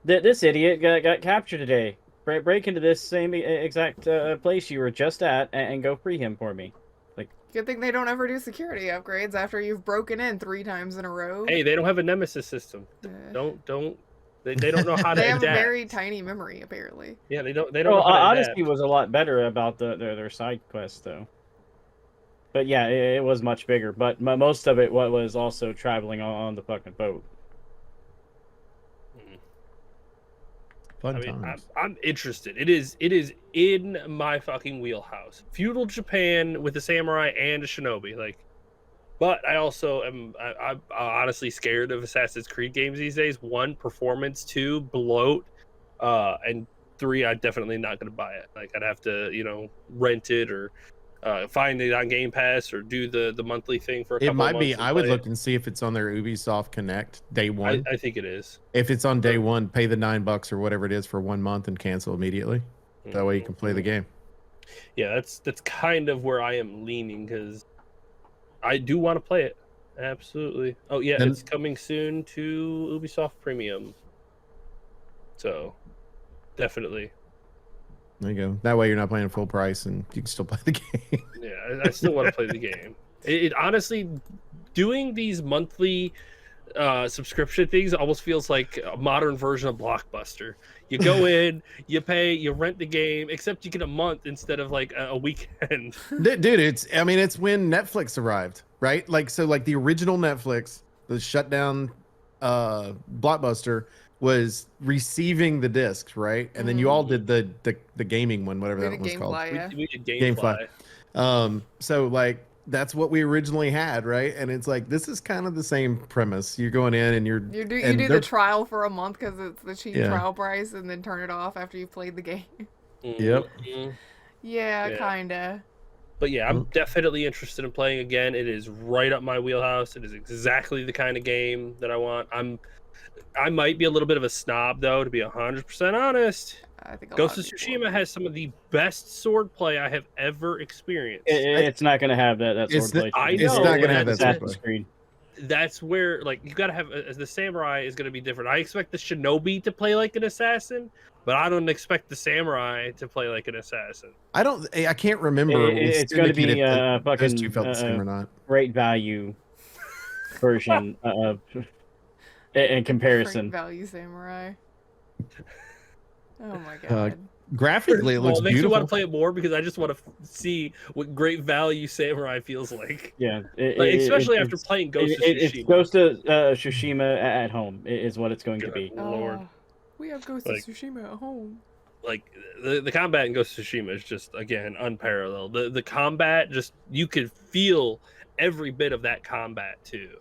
this idiot got captured today. Break into this same exact place you were just at and go free him for me. Like, good thing they don't ever do security upgrades after you've broken in 3 times in a row. Hey, they don't have a nemesis system. Don't they don't know how to they adapt. They have a very tiny memory apparently. Yeah, they don't know how to Odyssey adapt. was a lot better about their side quests though. But yeah, it was much bigger. But most of it was also traveling on the fucking boat. Fun I mean, times. I'm interested. It is in my fucking wheelhouse. Feudal Japan with a samurai and a shinobi. Like, but I also am. I'm honestly scared of Assassin's Creed games these days. 1, performance. 2, bloat. And 3, I'm definitely not going to buy it. Like, I'd have to, rent it or find it on Game Pass or do the monthly thing for a couple It might of be. months. I would look and see if it's on their Ubisoft Connect day one. I think it is. If it's on day one, pay the $9 or whatever it is for 1 month and cancel immediately. That way you can play the game. Yeah, that's kind of where I am leaning because I do want to play it. Absolutely. Oh yeah, it's coming soon to Ubisoft Premium. So definitely. There you go. That way you're not playing full price and you can still play the game. Yeah, I still want to play the game. It honestly, doing these monthly subscription things almost feels like a modern version of Blockbuster. You go in, you pay, you rent the game, except you get a month instead of like a weekend. Dude, it's when Netflix arrived, right? Like the original Netflix, the shutdown Blockbuster was receiving the discs, right? And then you all did the gaming one, whatever that was called. Yeah. We did Gamefly. So like that's what we originally had, right? And it's like this is kind of the same premise. You're going in and you do the trial for a month because it's the cheap trial price, and then turn it off after you've played the game. Yep. Yeah, kinda. But yeah, I'm definitely interested in playing again. It is right up my wheelhouse. It is exactly the kind of game that I want. I might be a little bit of a snob though, to be 100% honest. I think Ghost of Tsushima has some of the best swordplay I have ever experienced. It's not going to have that swordplay. I know. It's not going to have that Assassin's swordplay. Creed. That's where like you got to have the samurai is going to be different. I expect the shinobi to play like an assassin, but I don't expect the samurai to play like an assassin. I can't remember. It's going to be fucking you felt the same or not. Great value version of in comparison. Great value samurai. Oh my god. Graphically, it looks it makes beautiful. me want to play it more because I just want to see what great value Samurai feels like. Yeah, especially after playing Ghost of Tsushima. It's Ghost of Tsushima at home is what it's going to be. Lord, we have Ghost of Tsushima at home. Like the combat in Ghost of Tsushima is just again unparalleled. The combat, just you could feel every bit of that combat too.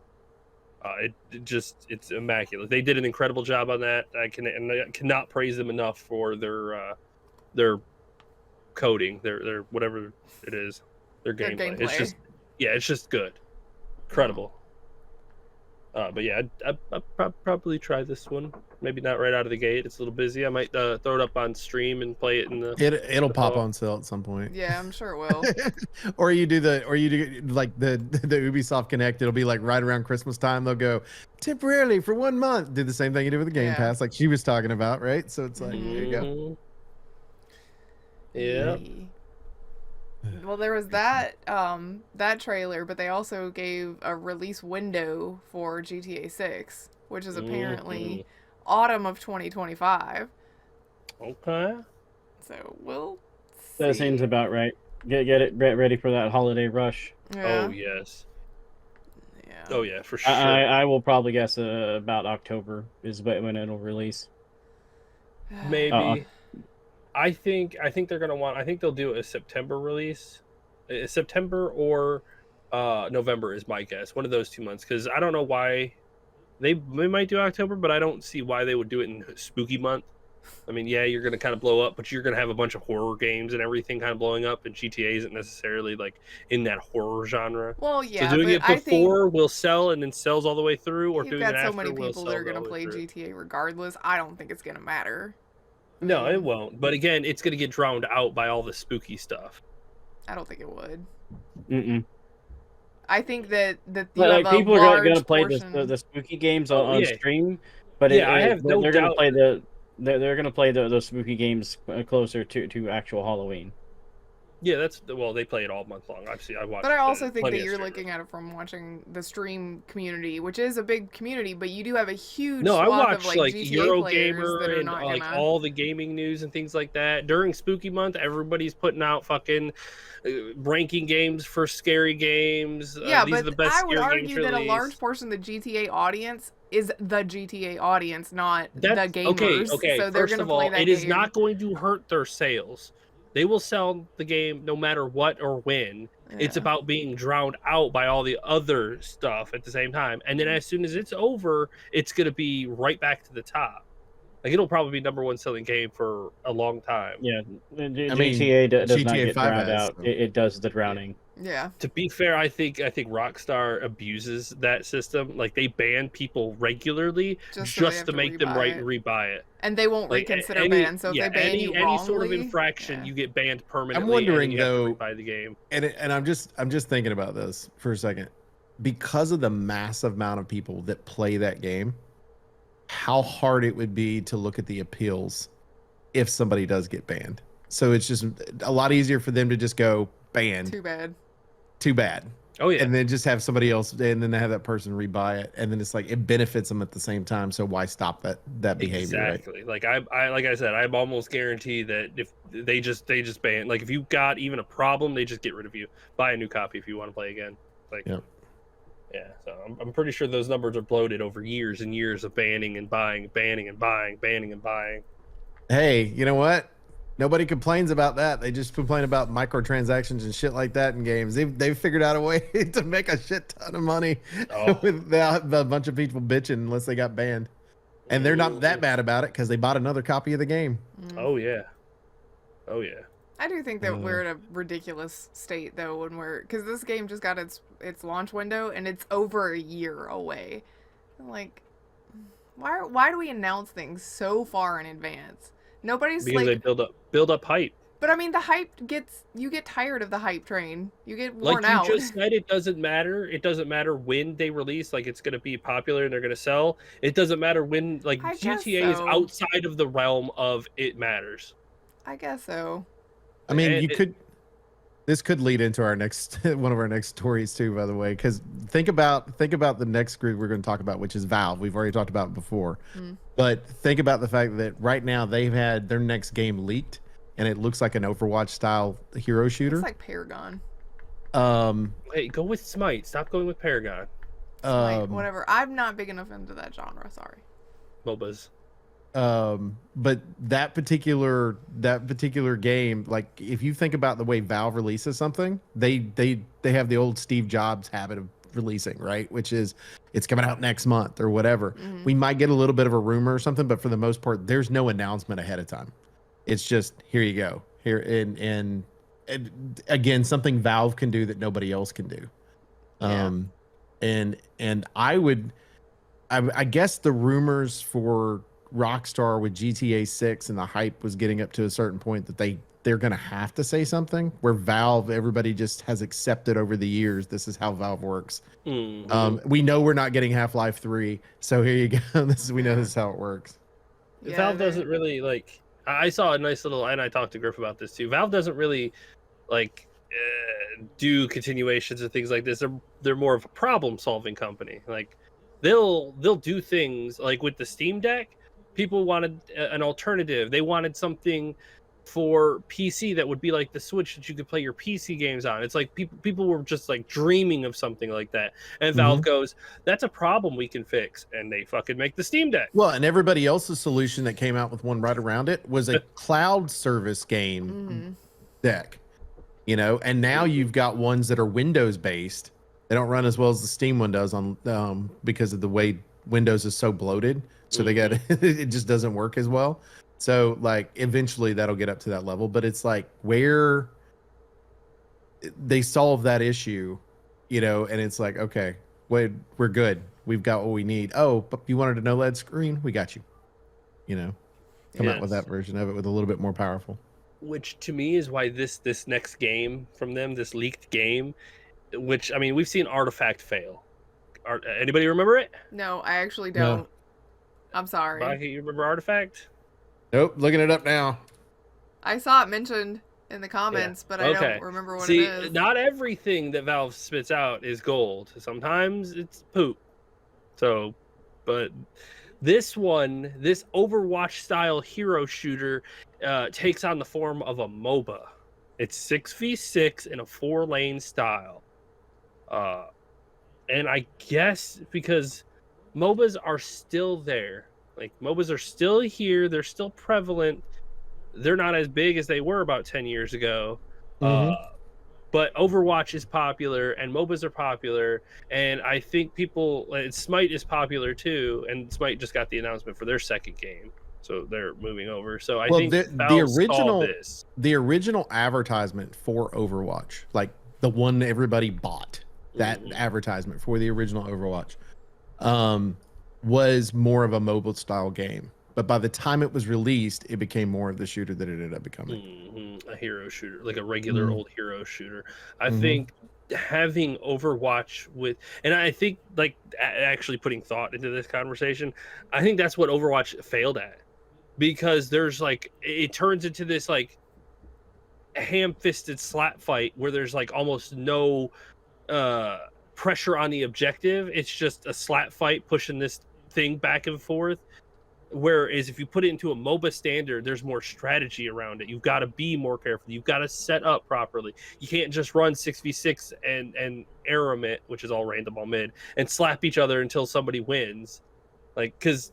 It's immaculate. They did an incredible job on that. I cannot praise them enough for their coding, their whatever it is, their gameplay. It's just good, incredible. But yeah, I'd probably try this one. Maybe not right out of the gate. It's a little busy. I might throw it up on stream and play it in the. It'll pop on sale at some point. Yeah, I'm sure it will. or you do like the Ubisoft Connect. It'll be like right around Christmas time. They'll go temporarily for 1 month. Do the same thing you do with the Game Pass, like she was talking about, right? So it's like there you go. Yeah. Well, there was that trailer, but they also gave a release window for GTA 6, which is apparently autumn of 2025. Okay. So we'll see. That seems about right. Get it ready for that holiday rush. Yeah. Oh yes. Yeah. Oh yeah, for sure. I will probably guess about October is when it'll release. Maybe. I think they're gonna want. I think they'll do a September release, September or November is my guess. One of those 2 months, because I don't know why they might do October, but I don't see why they would do it in spooky month. I mean, yeah, you're gonna kind of blow up, but you're gonna have a bunch of horror games and everything kind of blowing up, and GTA isn't necessarily like in that horror genre. Well, yeah, so doing it before will sell and then sells all the way through, or doing it after will sell. You've got so many people that are gonna play GTA regardless. I don't think it's gonna matter. No, it won't. But again, it's going to get drowned out by all the spooky stuff. I don't think it would. Mm-mm. I think that like people are going to play the spooky games on stream, but I have no doubt they're going to play those spooky games closer to actual Halloween. Yeah, they play it all month long. I watch. But I also think that you're looking at it from watching the stream community, which is a big community, but you do have a huge I watch of, like Eurogamer and like all the gaming news and things like that. During Spooky Month, everybody's putting out fucking ranking games for scary games. Yeah, these but are the best I would argue that a large portion of the GTA audience is the GTA audience, not the gamers. Okay. So they're First of play all, that it game. is not going to hurt their sales. They will sell the game no matter what or when. Yeah. It's about being drowned out by all the other stuff at the same time. And then as soon as it's over, it's going to be right back to the top. Like, it'll probably be #1 selling game for a long time. Yeah, GTA does not get drowned out. It does the drowning. Yeah. To be fair, I think Rockstar abuses that system. Like, they ban people regularly just to make them rebuy it. And they won't reconsider ban. So if they ban you wrongly, any sort of infraction, you get banned permanently. I'm wondering though, rebuy the game. And I'm just thinking about this for a second, because of the massive amount of people that play that game, how hard it would be to look at the appeals if somebody does get banned. So it's just a lot easier for them to just go banned. Too bad. Oh yeah. And then just have somebody else, and then they have that person rebuy it, and then it's like it benefits them at the same time. So why stop that behavior? Exactly. Right? Like I said, I'm almost guaranteed that if they just ban, like if you got even a problem, they just get rid of you. Buy a new copy if you want to play again. Like yeah. So I'm pretty sure those numbers are bloated over years and years of banning and buying, banning and buying, banning and buying. Hey, you know what? Nobody complains about that. They just complain about microtransactions and shit like that in games. They've figured out a way to make a shit ton of money without a bunch of people bitching unless they got banned. And they're not that bad about it because they bought another copy of the game. Oh yeah. I do think that we're in a ridiculous state though because this game just got its launch window and it's over a year away. Like, why do we announce things so far in advance? Nobody's because they build up hype. But I mean, the hype you get tired of the hype train. You get worn out. Like you just said, it doesn't matter. It doesn't matter when they release. Like, it's going to be popular and they're going to sell. It doesn't matter when. Like, GTA is outside of the realm of it matters. I guess so. I mean, this could lead into our next one of our next stories too, by the way, because think about the next group we're going to talk about, which is Valve. We've already talked about it before, but think about the fact that right now they've had their next game leaked, and it looks like an Overwatch style hero shooter. It's like Paragon. Hey, go with Smite. Stop going with Paragon. Smite, whatever. I'm not big enough into that genre. Sorry. MOBAs. But that particular game, like if you think about the way Valve releases something, they have the old Steve Jobs habit of releasing, right? Which is it's coming out next month or whatever. Mm-hmm. We might get a little bit of a rumor or something, but for the most part, there's no announcement ahead of time. It's just here you go. Here and again, something Valve can do that nobody else can do. And I guess the rumors for Rockstar with GTA 6 and the hype was getting up to a certain point that they're going to have to say something, where Valve, everybody just has accepted over the years, this is how Valve works. Mm-hmm. We know we're not getting Half-Life 3, so here you go. We know this is how it works. Yeah, Valve doesn't really, like, I saw a nice little, and I talked to Griff about this too, Valve doesn't really, like, do continuations and things like this. They're more of a problem-solving company. Like, they'll do things, like with the Steam Deck, people wanted an alternative. They wanted something for PC that would be like the Switch that you could play your PC games on. It's like people were just like dreaming of something like that. And Valve goes, that's a problem we can fix. And they fucking make the Steam Deck. Well, and everybody else's solution that came out with one right around it was a cloud service game deck, you know, and now you've got ones that are Windows based. They don't run as well as the Steam one does on because of the way Windows is so bloated. So they got it just doesn't work as well. So like eventually that'll get up to that level, but it's like where they solve that issue, you know, and it's like, okay, wait, we're good. We've got what we need. Oh, but you wanted an OLED screen? We got you. You know, come out with that version of it with a little bit more powerful. Which to me is why this next game from them, this leaked game, which I mean, we've seen Artifact fail. Anybody remember it? No, I actually don't. No. I'm sorry. Baki, you remember Artifact? Nope, looking it up now. I saw it mentioned in the comments, but I don't remember what it is. Not everything that Valve spits out is gold. Sometimes it's poop. So, but this one, this Overwatch-style hero shooter takes on the form of a MOBA. It's 6v6 in a 4-lane style. And I guess because MOBAs are still there. Like, MOBAs are still here. They're still prevalent. They're not as big as they were about 10 years ago. But Overwatch is popular, and MOBAs are popular. And I think Smite is popular, too. And Smite just got the announcement for their second game. So they're moving over. So I think the original advertisement for Overwatch, like the one everybody bought, that advertisement for the original Overwatch, was more of a mobile style game. But by the time it was released, it became more of the shooter that it ended up becoming. A hero shooter, like a regular old hero shooter. I think having Overwatch and I think, like, actually putting thought into this conversation, I think that's what Overwatch failed at. Because there's like, it turns into this like ham-fisted slap fight where there's like almost no pressure on the objective. It's just a slap fight pushing this thing back and forth. Whereas if you put it into a MOBA standard, there's more strategy around it. You've got to be more careful. You've got to set up properly. You can't just run 6v6 and aeromit, which is all random, all mid, and slap each other until somebody wins. Like, because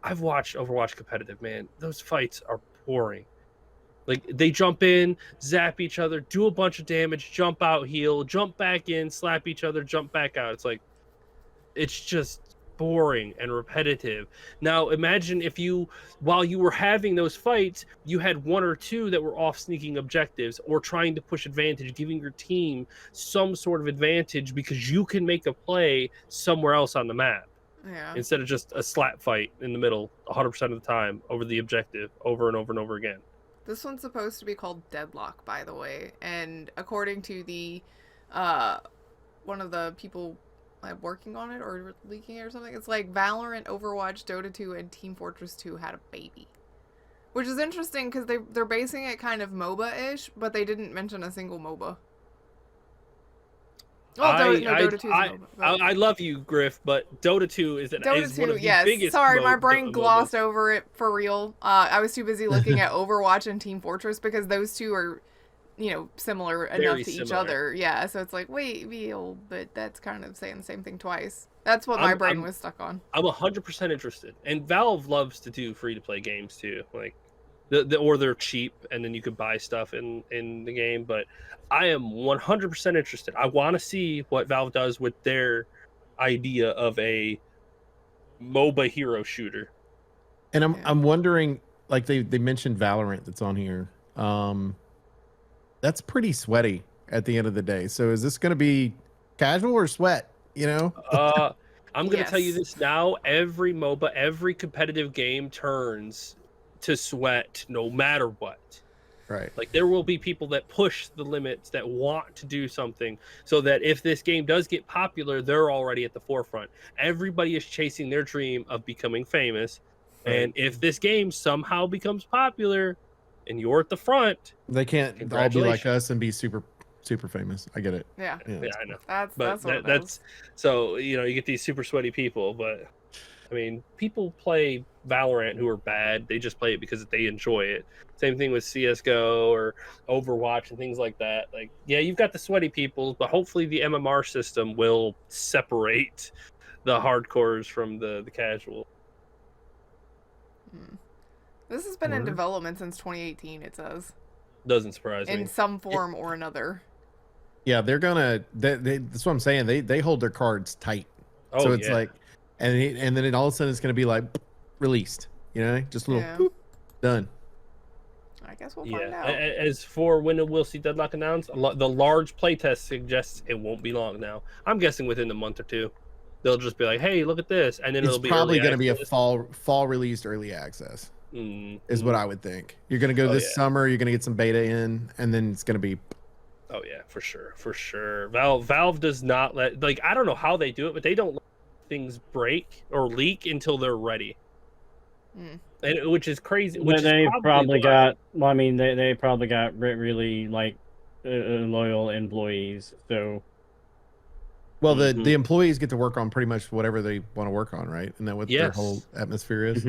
I've watched Overwatch competitive, man. Those fights are boring. Like, they jump in, zap each other, do a bunch of damage, jump out, heal, jump back in, slap each other, jump back out. It's like, it's just boring and repetitive. Now, imagine if while you were having those fights, you had one or two that were off sneaking objectives or trying to push advantage, giving your team some sort of advantage because you can make a play somewhere else on the map. Yeah. Instead of just a slap fight in the middle 100% of the time over the objective over and over and over again. This one's supposed to be called Deadlock, by the way. And according to the one of the people working on it or leaking it or something, it's like Valorant, Overwatch, Dota 2, and Team Fortress 2 had a baby. Which is interesting because they're basing it kind of MOBA-ish, but they didn't mention a single MOBA. Dota 2 is MOBA. I love you, Griff, but Dota 2 is one of the biggest. Sorry, my brain glossed over it for real. I was too busy looking at Overwatch and Team Fortress because those two are, similar enough to each other. Yeah, so it's like, wait, but that's kind of saying the same thing twice. That's what my brain was stuck on. I'm 100% interested, and Valve loves to do free-to-play games too, like. Or they're cheap, and then you could buy stuff in the game. But I am 100% interested. I want to see what Valve does with their idea of a MOBA hero shooter. And I'm wondering, like they mentioned Valorant that's on here. That's pretty sweaty at the end of the day. So is this going to be casual or sweat? I'm going to tell you this now. Every MOBA, every competitive game turns to sweat no matter what. Right. Like there will be people that push the limits, that want to do something, so that if this game does get popular, they're already at the forefront. Everybody is chasing their dream of becoming famous. Right. And if this game somehow becomes popular and you're at the front, they can't all be like us and be super famous. I get it. Yeah, I know. That's so you get these super sweaty people, but I mean, people play Valorant who are bad. They just play it because they enjoy it. Same thing with CSGO or Overwatch and things like that. Like, yeah, you've got the sweaty people, but hopefully the MMR system will separate the hardcores from the casual. This has been in development since 2018, it says. Doesn't surprise me. In some form or another. Yeah, they're gonna. That's what I'm saying. They hold their cards tight. Oh, so it's like, and then all of a sudden it's gonna be like released. Just a little boop, done. I guess we'll find out. As for when we'll see Deadlock announced, the large playtest suggests it won't be long now. I'm guessing within a month or two. They'll just be like, "Hey, look at this," and then it's it'll be probably going to be a fall released early access. Is what I would think. You're going to go this summer. You're going to get some beta in, and then it's going to be. Oh yeah, for sure. Valve does not let I don't know how they do it, but they don't let things break or leak until they're ready. And which is crazy. They probably got really loyal employees. So, well, the employees get to work on pretty much whatever they want to work on, right? And that what their whole atmosphere is.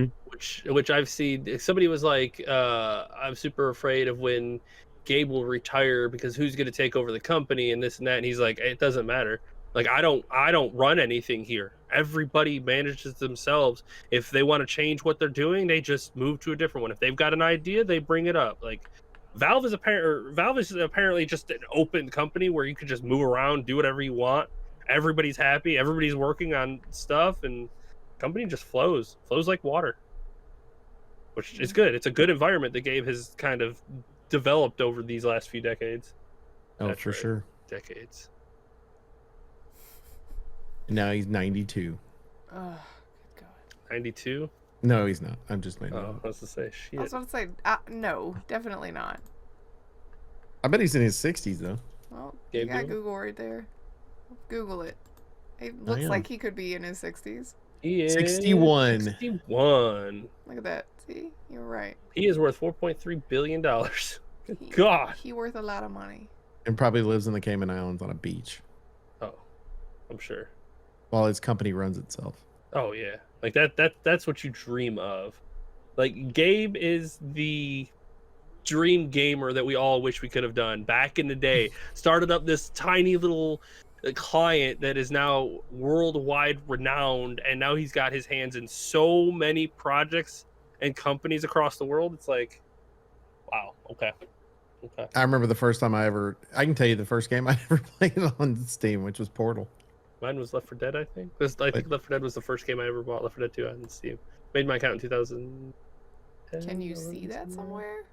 Which I've seen. Somebody was like, "I'm super afraid of when Gabe will retire because who's going to take over the company and this and that." And he's like, "It doesn't matter. Like I don't run anything here. Everybody manages themselves. If they want to change what they're doing, they just move to a different one. If they've got an idea, they bring it up. Like Valve is apparently just an open company where you can just move around, do whatever you want. Everybody's happy. Everybody's working on stuff, and company just flows like water, which is good. It's a good environment that Gabe has kind of developed over these last few decades. Oh, for sure. Decades. Now he's 92. Oh, good God. 92? No, he's not. I'm just making. Oh, I was to say, shit. I was about to say, no, definitely not. I bet he's in his 60s though. Well, you got Google right there. Google it. It looks like he could be in his 60s. He is 61. 61. Look at that. See, you're right. He is worth $4.3 billion. Good God. He worth a lot of money. And probably lives in the Cayman Islands on a beach. Oh, I'm sure. While his company runs itself. Oh yeah, like that's what you dream of. Like Gabe is the dream gamer that we all wish we could have done back in the day. Started up this tiny little client that is now worldwide renowned, and now he's got his hands in so many projects and companies across the world. It's like, wow. Okay. I remember the first time I can tell you the first game I ever played on Steam, which was Portal. Mine was Left 4 Dead, I think. I think Left 4 Dead was the first game I ever bought. Left 4 Dead 2 on Steam. Made my account in 2010. Can you see that somewhere?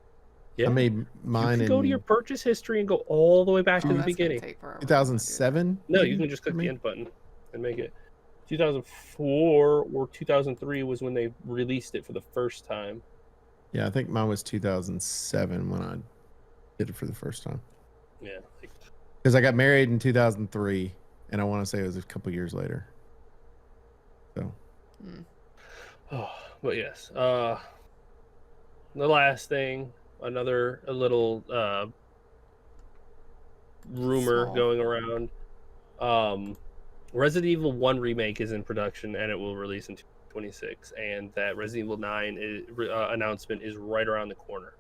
Yeah. I made mine. You can go to your purchase history and go all the way back to the beginning. 2007? No, you can just click the end button and make it. 2004 or 2003 was when they released it for the first time. Yeah, I think mine was 2007 when I did it for the first time. Yeah. Because I got married in 2003. And I want to say it was a couple years later. So. Oh, but yes. The last thing, a little rumor going around. Resident Evil 1 remake is in production and it will release in 2026, and that Resident Evil 9 announcement is right around the corner.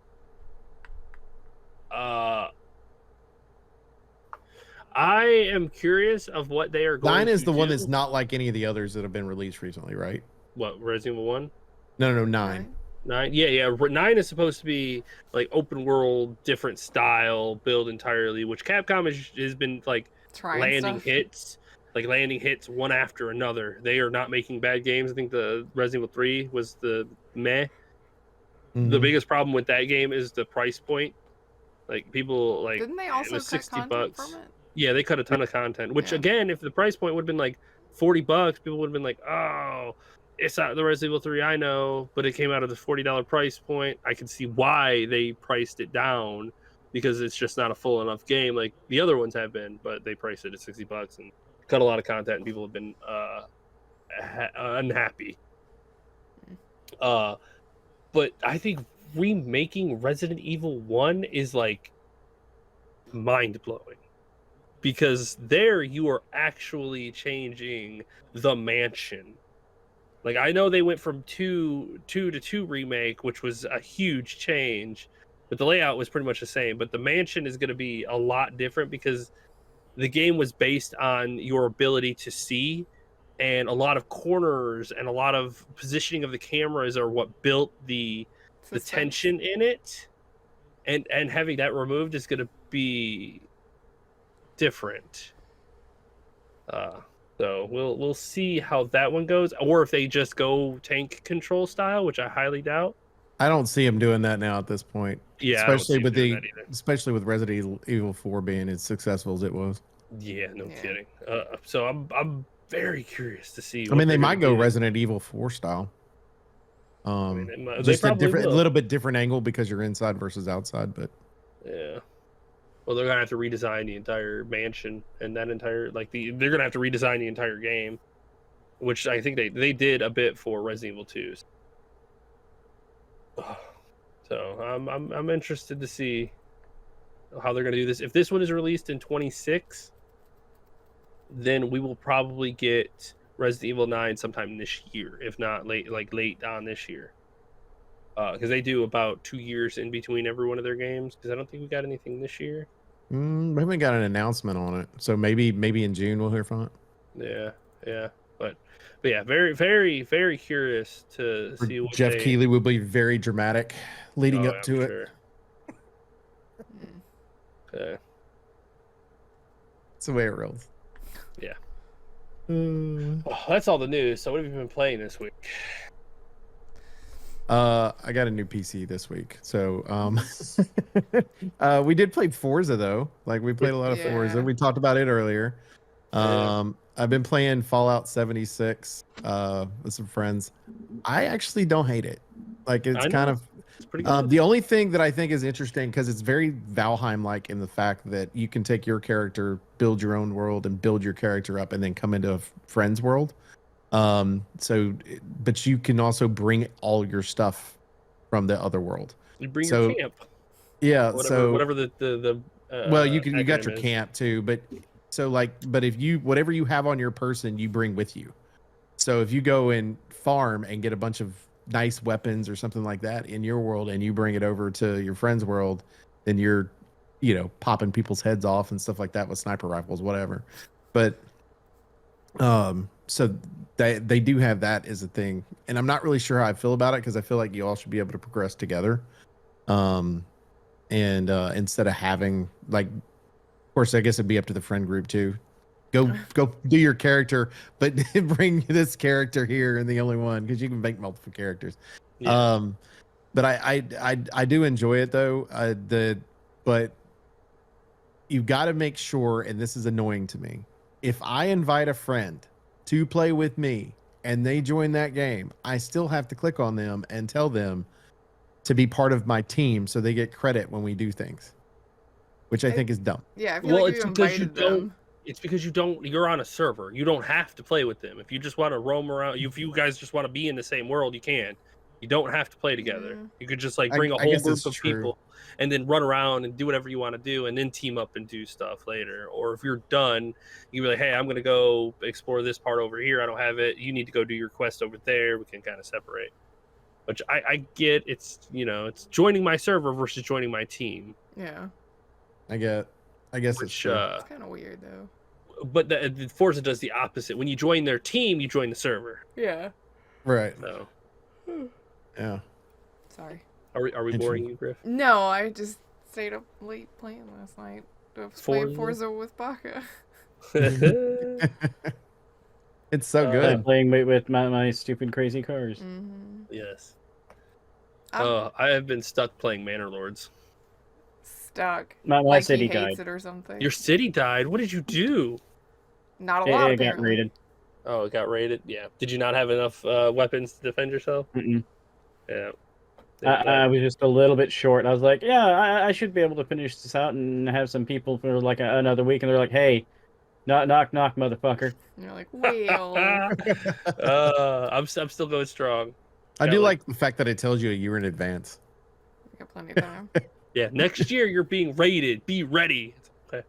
I am curious of what they are going 9 is to the one do. that's not like any of the others that have been released recently, right? What, Resident Evil 1? No, 9. 9? Yeah. 9 is supposed to be like open world, different style, build entirely, which Capcom has been like landing hits one after another. They are not making bad games. I think the Resident Evil 3 was the meh. Mm-hmm. The biggest problem with that game is the price point. Like people like didn't they also cut $60 from it? Yeah, they cut a ton of content. Which again, if the price point would have been like $40, people would have been like, "Oh, it's not the Resident Evil 3 I know," but it came out of the $40 price point. I can see why they priced it down because it's just not a full enough game like the other ones have been. But they priced it at $60 and cut a lot of content, and people have been unhappy. But I think remaking Resident Evil 1 is like mind blowing. Because there you are actually changing the mansion. Like I know they went from 2 to 2 remake, which was a huge change, but the layout was pretty much the same. But the mansion is going to be a lot different because the game was based on your ability to see, and a lot of corners and a lot of positioning of the cameras are what built the tension in it. And having that removed is going to be different. So we'll see how that one goes, or if they just go tank control style, which I highly doubt. I don't see them doing that now at this point. Yeah, especially with Resident Evil 4 being as successful as it was. Yeah, no kidding. So I'm very curious to see. I mean, they might go Resident Evil 4 style. Just a little bit different angle because you're inside versus outside, but yeah. Well, they're gonna have to redesign the entire mansion and that entire they're gonna have to redesign the entire game, which I think they did a bit for Resident Evil 2. So I'm interested to see how they're gonna do this. If this one is released in 2026, then we will probably get Resident Evil 9 sometime this year, if not late on this year. Because they do about 2 years in between every one of their games. Because I don't think we got anything this year. We haven't got an announcement on it, so maybe in June we'll hear from it. Yeah, but yeah, very, very, very curious to see what Jeff Keighley will be very dramatic leading up to it. Sure. Okay, it's the way it rolls. Yeah. Well, that's all the news. So what have you been playing this week? I got a new PC this week, so we did play Forza though. Like we played a lot of Forza. We talked about it earlier. I've been playing Fallout 76 with some friends. I actually don't hate it. Like it's pretty good. The only thing that I think is interesting, because it's very Valheim-like in the fact that you can take your character, build your own world, and build your character up, and then come into a friend's world. But you can also bring all your stuff from the other world. You bring your camp. Yeah. Whatever the well, you got your camp too, but if you whatever you have on your person, you bring with you. So if you go and farm and get a bunch of nice weapons or something like that in your world, and you bring it over to your friend's world, then you're, popping people's heads off and stuff like that with sniper rifles, whatever. But so they do have that as a thing, and I'm not really sure how I feel about it, because I feel like you all should be able to progress together. And instead of having of course, I guess it'd be up to the friend group too. Go do your character, but bring this character here and the only one, because you can make multiple characters. Yeah. But I do enjoy it though. But you've got to make sure, and this is annoying to me, if I invite a friend to play with me and they join that game, I still have to click on them and tell them to be part of my team so they get credit when we do things, which I think is dumb. Yeah, I feel like it's because you don't. It's because you're on a server. You don't have to play with them. If you just want to roam around, if you guys just want to be in the same world, you can. You don't have to play together. Mm. You could just like bring a whole group of people and then run around and do whatever you want to do and then team up and do stuff later. Or if you're done, you be like, hey, I'm going to go explore this part over here. I don't have it. You need to go do your quest over there. We can kind of separate. Which I get. It's, you know, it's joining my server versus joining my team. Yeah. I guess it's true. It's kind of weird though. But the Forza does the opposite. When you join their team, you join the server. Yeah. Right. So. Yeah. Sorry. Are we boring you, Griff? No, I just stayed up late playing last night. I was playing Forza with Baka. It's so good. Playing with my stupid crazy cars. Mm-hmm. Yes. I have been stuck playing Manor Lords. Stuck. My like city he hates died. it or something. Your city died? What did you do? Not a lot, It got raided. Oh, it got raided? Yeah. Did you not have enough weapons to defend yourself? Mm-mm. Yeah. I was just a little bit short. I was like, yeah, I should be able to finish this out and have some people for like another week. And they're like, hey, knock, motherfucker. And you're like, well. I'm still going strong. I do like the fact that it tells you a year in advance. We got plenty of time. Yeah, next year you're being raided. Be ready. Okay.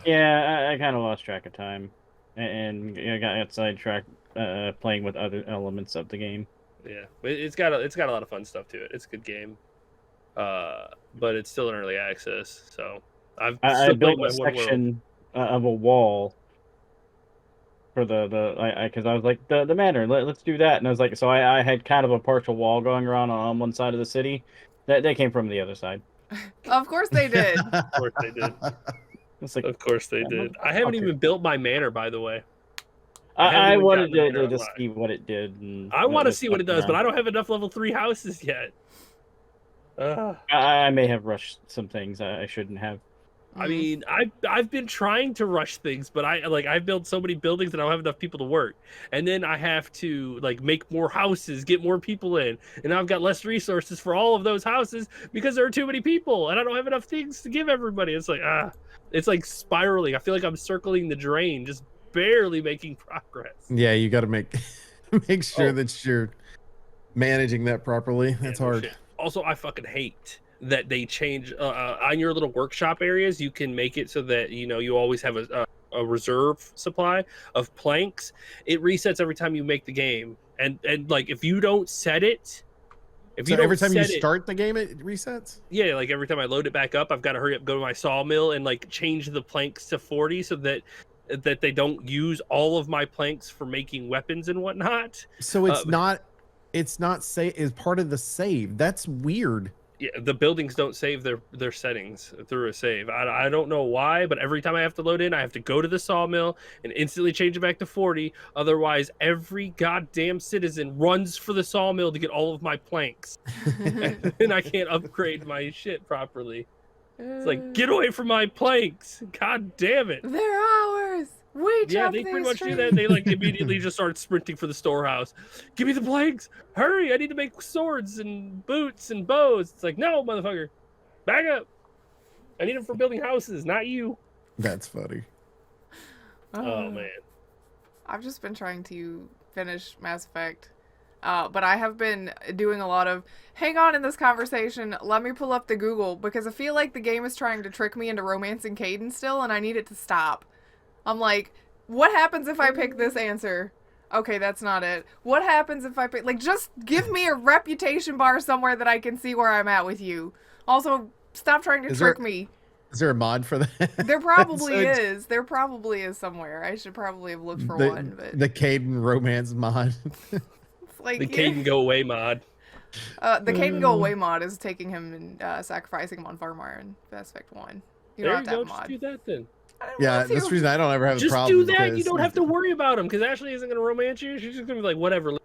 Yeah, I kind of lost track of time, and I got sidetracked playing with other elements of the game. Yeah, it's got a lot of fun stuff to it. It's a good game, but it's still in early access. So I built a section of a wall for because I was like the manor. Let's do that, and I was like, so I had kind of a partial wall going around on one side of the city. That they came from the other side. Of course they did. Of course they did. It's like, of course they did. I haven't even built my manor, by the way. I wanted to see what it did. I want to see what it does, but I don't have enough level 3 houses yet. I may have rushed some things I shouldn't have. I mean, I've been trying to rush things, but I've built so many buildings that I don't have enough people to work, and then I have to like make more houses, get more people in, and I've got less resources for all of those houses because there are too many people, and I don't have enough things to give everybody. It's like it's like spiraling. I feel like I'm circling the drain, just barely making progress. Yeah, you got to make sure that you're managing that properly. That's hard. Shit. Also, I fucking hate that they change on your little workshop areas. You can make it so that you always have a reserve supply of planks. It resets every time you make the game, and like if you don't set it, every time you start the game it resets. Yeah, like every time I load it back up, I've got to hurry up, go to my sawmill, and like change the planks to 40 so that they don't use all of my planks for making weapons and whatnot. So it's not is part of the save. That's weird. Yeah, the buildings don't save their settings through a save. I don't know why, but every time I have to load in, I have to go to the sawmill and instantly change it back to 40. Otherwise, every goddamn citizen runs for the sawmill to get all of my planks. And I can't upgrade my shit properly. It's like, get away from my planks. God damn it. They're ours. Yeah, they pretty much do that. They like immediately just start sprinting for the storehouse. Give me the planks. Hurry, I need to make swords and boots and bows. It's like, no, motherfucker. Back up. I need them for building houses, not you. That's funny. Oh, man. I've just been trying to finish Mass Effect. But I have been doing a lot of, hang on in this conversation, let me pull up the Google, because I feel like the game is trying to trick me into romancing Caden still, and I need it to stop. I'm like, what happens if I pick this answer? Okay, that's not it. What happens if I pick... Like, just give me a reputation bar somewhere that I can see where I'm at with you. Also, stop trying to trick me. Is there a mod for that? There probably is. There probably is somewhere. I should probably have looked for one. But the Caden romance mod. Like, the Caden go away mod. The Caden go away mod is taking him and sacrificing him on Farmire in Mass Effect 1. You don't have that mod. Just do that then. Yeah, that's the reason I don't ever have a problem. Just do that. You don't have to worry about him because Ashley isn't going to romance you. She's just going to be like, whatever.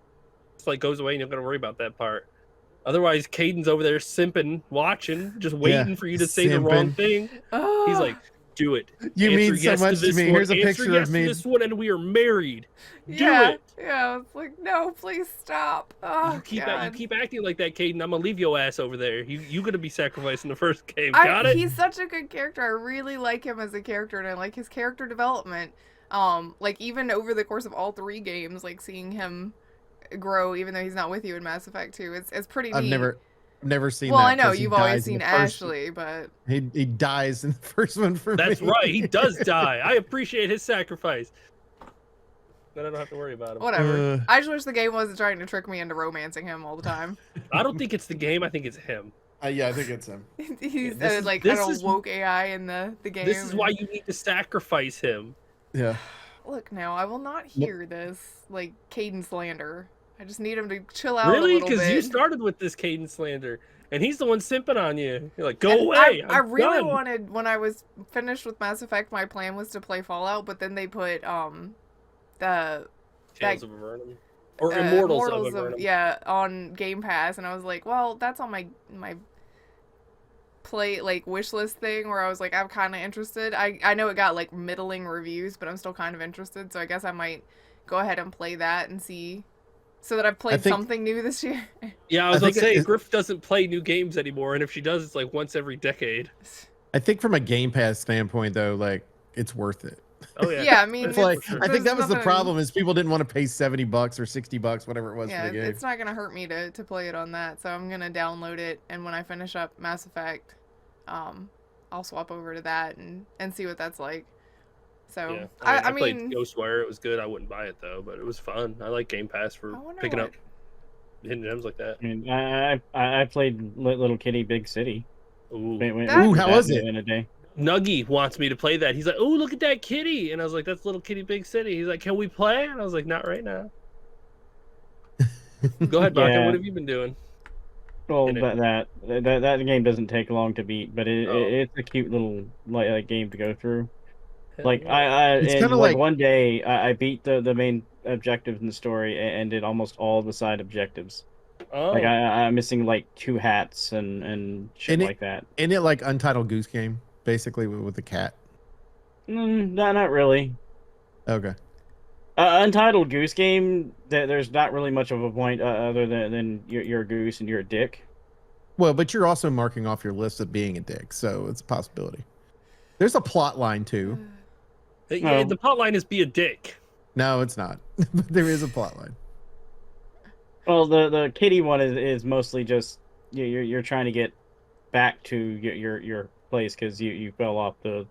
It's like goes away and you're going to worry about that part. Otherwise, Caden's over there simping, watching, just waiting for you to say the wrong thing. He's like, do it. You mean so much to me. Here's a picture of me. This one, and we are married. Do it. Yeah, it's like, no, please stop. Oh, you keep acting like that, Caden. I'm gonna leave your ass over there. You gonna be sacrificed in the first game. Got it? He's such a good character. I really like him as a character, and I like his character development. Like even over the course of all 3 games, like seeing him grow even though he's not with you in Mass Effect 2. It's pretty neat. I've never seen well, that. I know you've always seen Ashley, but he dies in the first one for That's me. right. He does die. I appreciate his sacrifice. Then I don't have to worry about him. Whatever. I just wish the game wasn't trying to trick me into romancing him all the time. I don't think it's the game. I think it's him. Yeah, I think it's him. He's like an woke AI in the game. This is why you need to sacrifice him. Yeah. Look, now I will not hear this like Caden slander. I just need him to chill out. Really? Because you started with this Caden slander, and he's the one simping on you. You're like, go away. I really wanted, when I was finished with Mass Effect, my plan was to play Fallout, but then they put the Tales of Avernum or Immortals of Avernum. On Game Pass, and I was like, well, that's on my play like wish list thing where I was like, I'm kind of interested. I know it got like middling reviews, but I'm still kind of interested, so I guess I might go ahead and play that and see, so that I've played something new this year. Yeah, I was gonna say Griff doesn't play new games anymore, and if she does, it's like once every decade. I think from a Game Pass standpoint, though, like it's worth it. Oh yeah. Yeah, I mean, it's like I think that was the problem, is people didn't want to pay $70 or $60, whatever it was for the game. It's not gonna hurt me to play it on that, so I'm gonna download it, and when I finish up Mass Effect, I'll swap over to that and see what that's like. So yeah. I mean, played Ghostwire. It was good. I wouldn't buy it though, but it was fun. I like Game Pass for picking up hidden gems like that. I mean, I played Little Kitty Big City. Ooh, how was it? In a day. Nuggy wants me to play that. He's like, "Oh, look at that kitty," and I was like, "That's Little Kitty Big City." He's like, "Can we play?" And I was like, "Not right now." Go ahead, Baka. What have you been doing? Well, that game doesn't take long to beat, but it's a cute little like game to go through. Like it's kind of like one day I beat the main objectives in the story and did almost all the side objectives. Oh. Like I'm missing like 2 hats and shit like that. Isn't it like Untitled Goose Game, basically with the cat? Not really. Okay. Untitled Goose Game, there's not really much of a point other than you're a goose and you're a dick. Well, but you're also marking off your list of being a dick, so it's a possibility. There's a plot line too. Yeah, the plot line is be a dick. No, it's not. But there is a plot line. Well, the kitty one is mostly just you're trying to get back to your place because you fell off the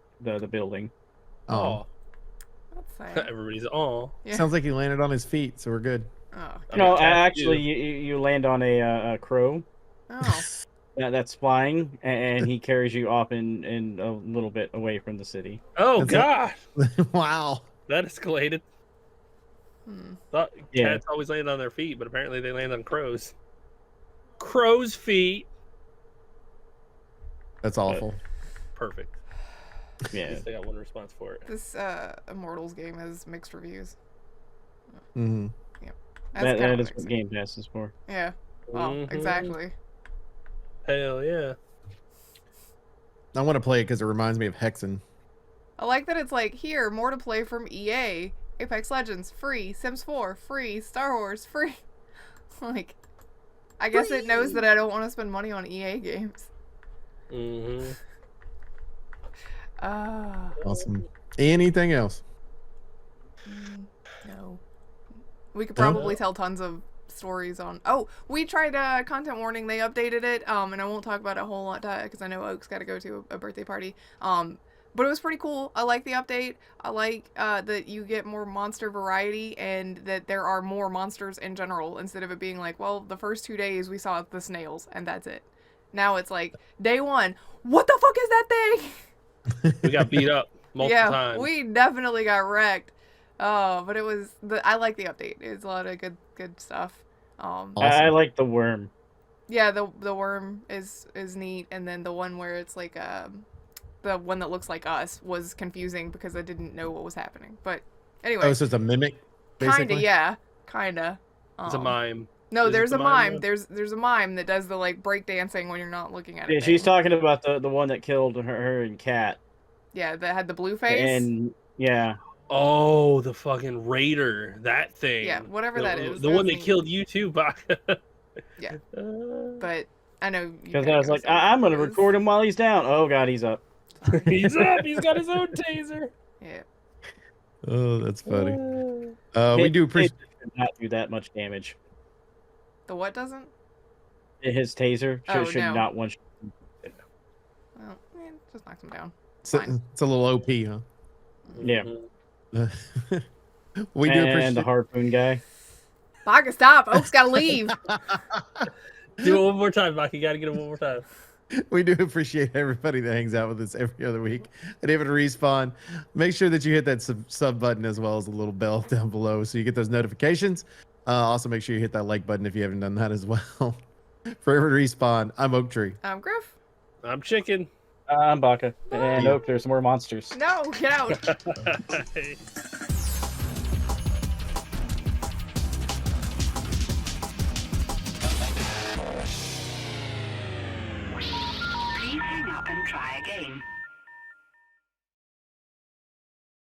building. Oh. Everybody's Yeah. Sounds like he landed on his feet, so we're good. Oh. No, actually, you land on a crow. Oh. That's flying, and he carries you off in a little bit away from the city. Oh God! Wow, that escalated. Thought cats always land on their feet, but apparently they land on crows. Crow's feet. That's awful. Perfect. Yeah, they got one response for it. This Immortals game has mixed reviews. Mm-hmm. Yeah, that is what Game Pass is for. Yeah. Well, exactly. Hell yeah. I want to play it because it reminds me of Hexen. I like that it's like, here, more to play from EA. Apex Legends, free. Sims 4, free. Star Wars, free. Like, I guess it knows that I don't want to spend money on EA games. Mm-hmm. Awesome. Anything else? No. We could probably tell tons of stories on. Oh, we tried content warning. They updated it, and I won't talk about it a whole lot because I know Oak's got to go to a birthday party. But it was pretty cool. I like the update. I like that you get more monster variety and that there are more monsters in general instead of it being like, well, the first 2 days we saw the snails and that's it. Now it's like, day 1, what the fuck is that thing? We got beat up multiple times. We definitely got wrecked. But it was I like the update. It's a lot of good stuff. Awesome. I like the worm. Yeah, the worm is neat, and then the one where it's like the one that looks like us was confusing because I didn't know what was happening. But anyway. Oh, so it's a mimic, basically? Kinda, yeah. Kinda. It's a mime. No, there's a mime. There's a mime that does the like break dancing when you're not looking at it. Yeah, she's talking about the one that killed her and Cat. Yeah, that had the blue face. And yeah. Oh, the fucking raider, that thing. Yeah, whatever that is. The one that killed you too, Baka. Yeah. But I know. Because I was like, I'm gonna record him while he's down. Oh God, he's up. He's up. He's got his own taser. Yeah. Oh, that's funny. We do appreciate. Not do that much damage. The what doesn't? His taser should not one. Well, just knocks him down. It's a little OP, huh? Yeah. We do appreciate the harpoon guy. Baka, stop! Oak's gotta leave. Do it one more time, Maki. You gotta get it one more time. We do appreciate everybody that hangs out with us every other week. And even Respawn, make sure that you hit that sub button as well as the little bell down below so you get those notifications. Also, make sure you hit that like button if you haven't done that as well. For every Respawn, I'm Oak Tree. I'm Griff. I'm Chicken. I'm Baka. And Oak, there's more monsters. No, get out. Please hang up and try again.